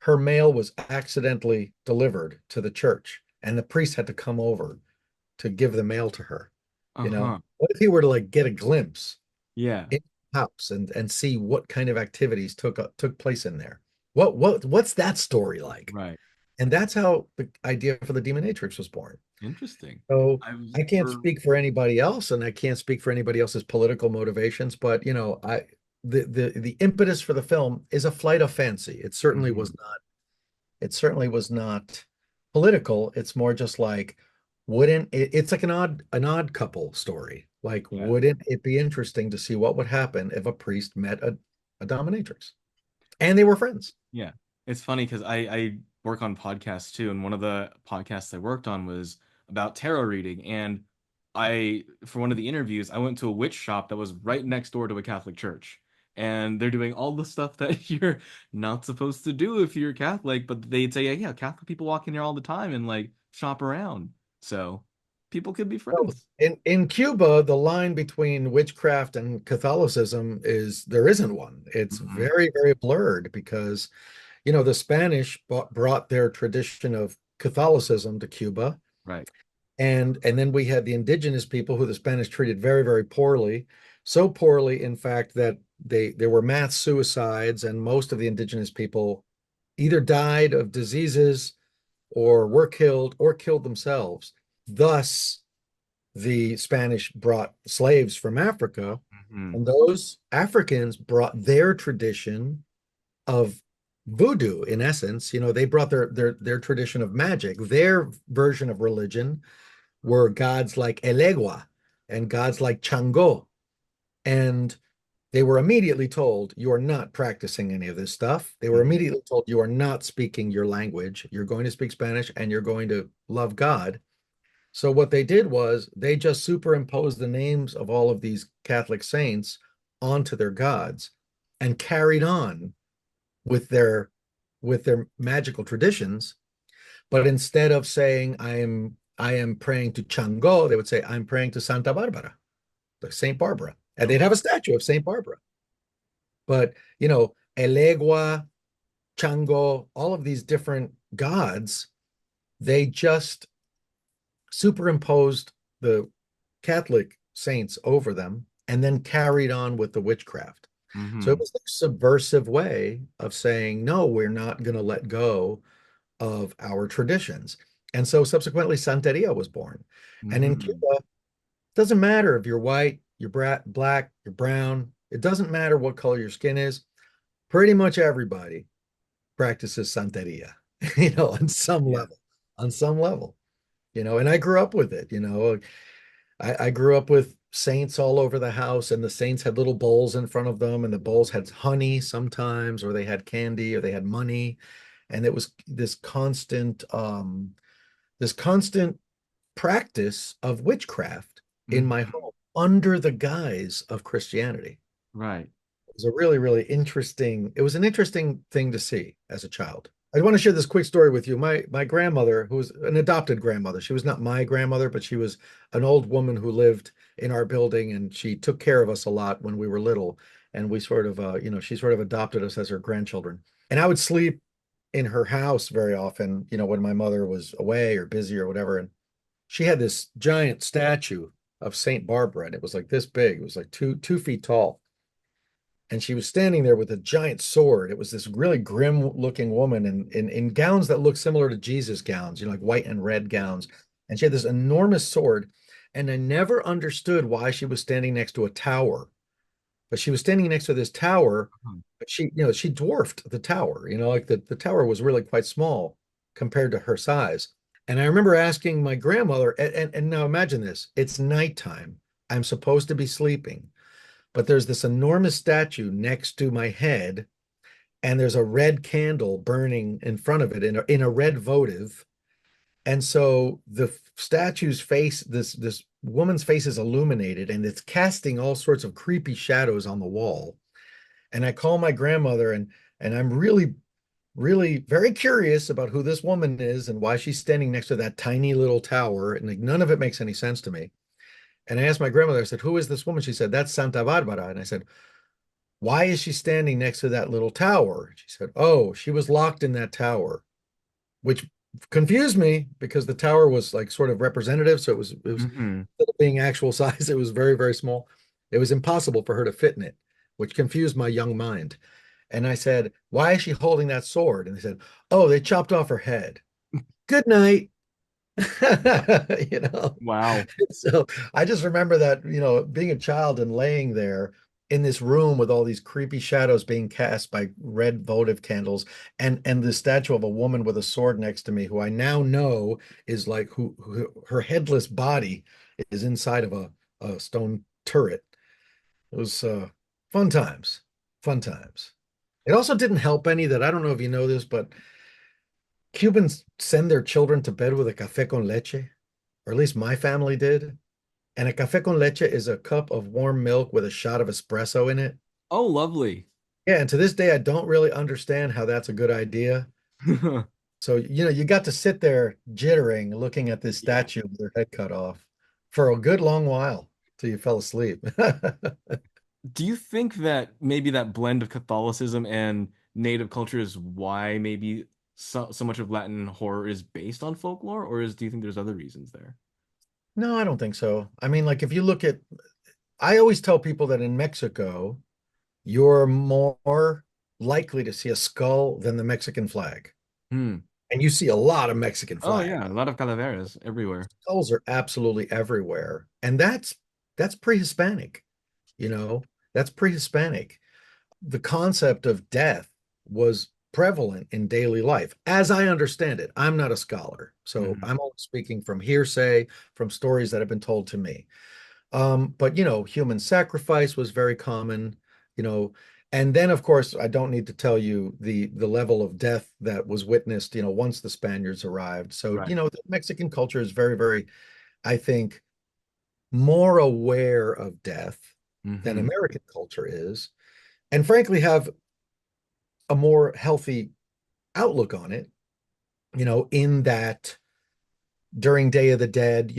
her mail was accidentally delivered to the church and the priest had to come over to give the mail to her? Uh-huh. What if he were to like get a glimpse Yeah. in the house and see what kind of activities took place in there? What's that story like? Right. And that's how the idea for the Demonatrix was born. Interesting. So I was I can't for speak for anybody else, and I can't speak for anybody else's political motivations, but the impetus for the film is a flight of fancy. Mhm. It certainly was not political. It's more just like, wouldn't it's like an odd couple story. Like, Yeah. wouldn't it be interesting to see what would happen if a priest met a dominatrix and they were friends? Yeah. It's funny because I work on podcasts too, and one of the podcasts I worked on was about tarot reading. And for one of the interviews, I went to a witch shop that was right next door to a Catholic church. And they're doing all the stuff that you're not supposed to do if you're Catholic, but they'd say, yeah, yeah, Catholic people walk in here all the time and like shop around. So people could be Well, friends. in Cuba, the line between witchcraft and Catholicism is there isn't one. It's Hmm. very, very blurred because, the Spanish brought their tradition of Catholicism to Cuba. Right. And then we had the indigenous people who the Spanish treated very, very poorly. So poorly, in fact, that there were mass suicides, and most of the indigenous people either died of diseases or were killed or killed themselves. Thus, the Spanish brought slaves from Africa, Hmm. and those Africans brought their tradition of voodoo in essence. They brought their tradition of magic. Their version of religion were gods like Elegua and gods like Chango. And they were immediately told, you are not practicing any of this stuff. They were Mhm. immediately told, you are not speaking your language. You're going to speak Spanish and you're going to love God. So what they did was they just superimposed the names of all of these Catholic saints onto their gods and carried on with their magical traditions. But instead of saying I am praying to Chango, they would say I'm praying to Santa Barbara, the Saint Barbara, and they'd have a Okay. statue of Saint Barbara. But Elegua, Chango, all of these different gods, they just superimposed the Catholic saints over them and then carried on with the witchcraft. So it Hmm. was a subversive way of saying, no, we're not going to let go of our traditions. And so subsequently, Santeria was born. And in Cuba, Hmm. it doesn't matter if you're white, you're black, you're brown, it doesn't matter what color your skin is. Pretty much everybody practices Santeria, on some Yeah. level, on some level. And I grew up with it. I grew up with saints all over the house, and the saints had little bowls in front of them, and the bowls had honey sometimes, or they had candy, or they had money, and it was this constant practice of witchcraft in my Hmm. home under the guise of Christianity. Right. It was a really, really interesting, it was an interesting thing to see as a child. I want to share this quick story with you. My grandmother, who was an adopted grandmother, she was not my grandmother, but she was an old woman who lived in our building, and she took care of us a lot when we were little. And we sort of, she sort of adopted us as her grandchildren. And I would sleep in her house very often, when my mother was away or busy or whatever. And she had this giant statue of Saint Barbara, and it was like this big. It was like 2 feet tall, and she was standing there with a giant sword. It was this really grim looking woman in gowns that looked similar to Jesus gowns, like white and red gowns. And she had this enormous sword. And I never understood why she was standing next to a tower. But she was standing next to this tower, Mhm. but she dwarfed the tower, like the tower was really quite small compared to her size. And I remember asking my grandmother, and now imagine this, it's nighttime. I'm supposed to be sleeping, but there's this enormous statue next to my head, and there's a red candle burning in front of it in a red votive. And so the statue's face, this woman's face is illuminated, and it's casting all sorts of creepy shadows on the wall. And I call my grandmother, and I'm really, really very curious about who this woman is and why she's standing next to that tiny little tower. And like, none of it makes any sense to me. And I asked my grandmother, I said, who is this woman? She said, that's Santa Barbara. And I said, why is she standing next to that little tower? She said, oh, she was locked in that tower, which confused me because the tower was like sort of representative. So it was Hmm. instead of being actual size, it was very, very small. It was impossible for her to fit in it, which confused my young mind. And I said, why is she holding that sword? And they said, oh, they chopped off her head. Good night. you know. Wow. So I just remember that, being a child and laying there in this room with all these creepy shadows being cast by red votive candles, and the statue of a woman with a sword next to me, who I now know is like who her headless body is inside of a stone turret. It was fun times, fun times. It also didn't help any that I don't know if you know this, but Cubans send their children to bed with a café con leche, or at least my family did. And a café con leche is a cup of warm milk with a shot of espresso in it. Oh, lovely. Yeah, and to this day, I don't really understand how that's a good idea. So, you got to sit there jittering, looking at this Yeah. statue with their head cut off for a good long while till you fell asleep. Do you think that maybe that blend of Catholicism and native culture is why maybe so much of Latin horror is based on folklore, or do you think there's other reasons there? No, I don't think so. I mean, like if you look at, I always tell people that in Mexico, you're more likely to see a skull than the Mexican flag. Hmm. And you see a lot of Mexican Oh flag. yeah, a lot of calaveras everywhere. Skulls are absolutely everywhere. And that's pre-Hispanic, you know, that's pre-Hispanic. The concept of death was prevalent in daily life, as I understand it. I'm not a scholar, so Hmm. I'm only speaking from hearsay, from stories that have been told to me. But human sacrifice was very common, you know, and then of course I don't need to tell you the level of death that was witnessed, once the Spaniards arrived. So, Right. the Mexican culture is very, very, I think, more aware of death than Hmm. American culture is, and frankly have a more healthy outlook on it, in that during Day of the Dead,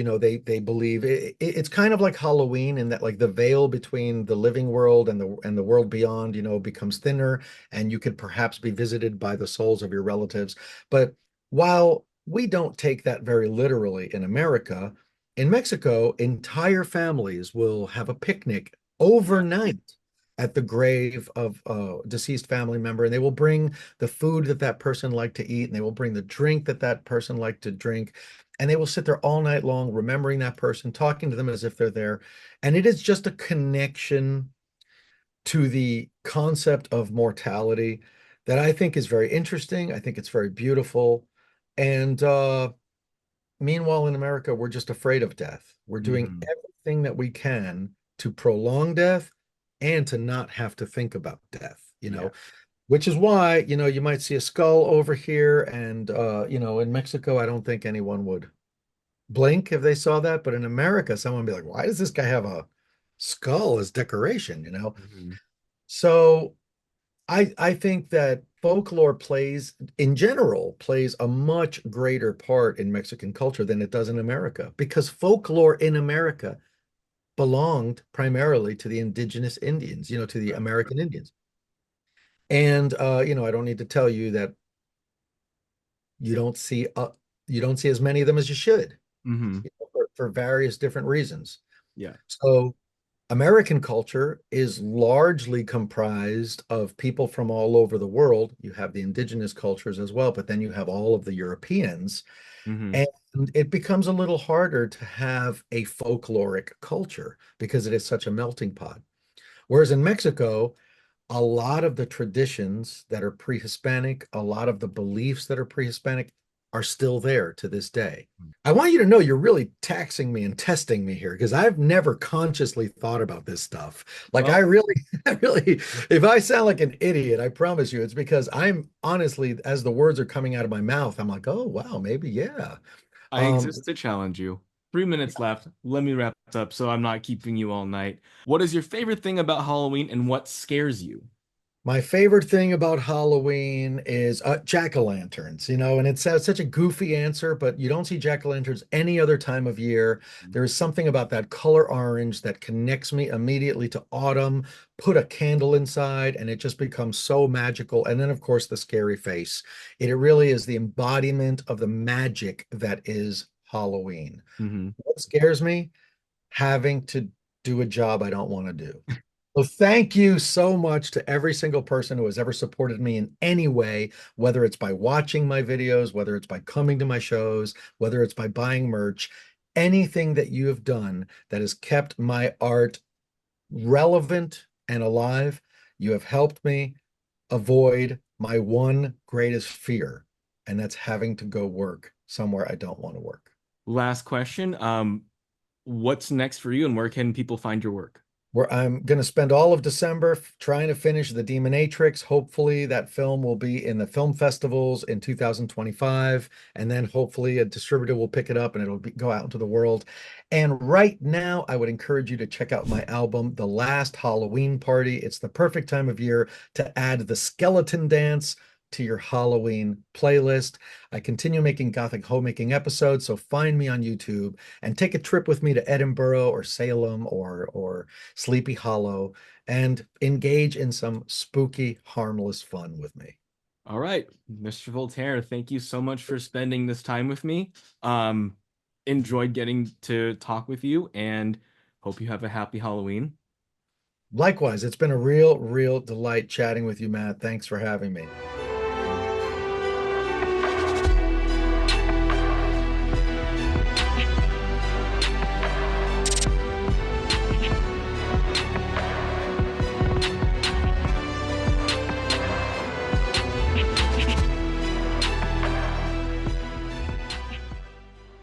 they believe it's kind of like Halloween in that like the veil between the living world and the world beyond, becomes thinner, and you could perhaps be visited by the souls of your relatives. But while we don't take that very literally in America, in Mexico, entire families will have a picnic Yeah. overnight at the grave of a deceased family member, and they will bring the food that that person liked to eat, and they will bring the drink that that person liked to drink, and they will sit there all night long remembering that person, talking to them as if they're there. And it is just a connection to the concept of mortality that I think is very interesting. I think it's very beautiful. And meanwhile, in America, we're just afraid of death. We're doing Hmm. everything that we can to prolong death and to not have to think about death, Yeah. which is why, you might see a skull over here. And, in Mexico, I don't think anyone would blink if they saw that. But in America, someone would be like, why does this guy have a skull as decoration? Hmm. So I think that folklore in general, plays a much greater part in Mexican culture than it does in America, because folklore in America belonged primarily to the indigenous Indians, to the Right. American Indians. And I don't need to tell you that you don't see as many of them as you should, Hmm. for various different reasons. Yeah. So American culture is largely comprised of people from all over the world. You have the indigenous cultures as well, but then you have all of the Europeans, Hmm. and it becomes a little harder to have a folkloric culture because it is such a melting pot. Whereas in Mexico, a lot of the traditions that are pre-Hispanic, a lot of the beliefs that are pre-Hispanic are still there to this day. I want you to know you're really taxing me and testing me here because I've never consciously thought about this stuff. Like I Well, really, I really, if I sound like an idiot, I promise you it's because I'm honestly, as the words are coming out of my mouth, I'm like, oh wow, maybe yeah. I Um, exist to challenge you. 3 minutes left. Let me wrap this up so I'm not keeping you all night. What is your favorite thing about Halloween and what scares you? My favorite thing about Halloween is jack-o'-lanterns, and it's such a goofy answer, but you don't see jack-o'-lanterns any other time of year. There is something about that color orange that connects me immediately to autumn. Put a candle inside, and it just becomes so magical. And then, of course, the scary face. It really is the embodiment of the magic that is Halloween. Hmm. What scares me? Having to do a job I don't want to do. Well, thank you so much to every single person who has ever supported me in any way, whether it's by watching my videos, whether it's by coming to my shows, whether it's by buying merch, anything that you have done that has kept my art relevant and alive. You have helped me avoid my one greatest fear, and that's having to go work somewhere I don't want to work. Last question. What's next for you and where can people find your work? Where I'm going to spend all of December trying to finish The Demonatrix. Hopefully, that film will be in the film festivals in 2025, and then hopefully a distributor will pick it up and go out into the world. And right now, I would encourage you to check out my album, The Last Halloween Party. It's the perfect time of year to add the skeleton dance to your Halloween playlist. I continue making Gothic homemaking episodes, so find me on YouTube and take a trip with me to Edinburgh or Salem or Sleepy Hollow, and engage in some spooky, harmless fun with me. All right, Mr. Voltaire, thank you so much for spending this time with me. Um, Enjoyed getting to talk with you and hope you have a happy Halloween. Likewise, it's been a real, real delight chatting with you, Matt. Thanks for having me.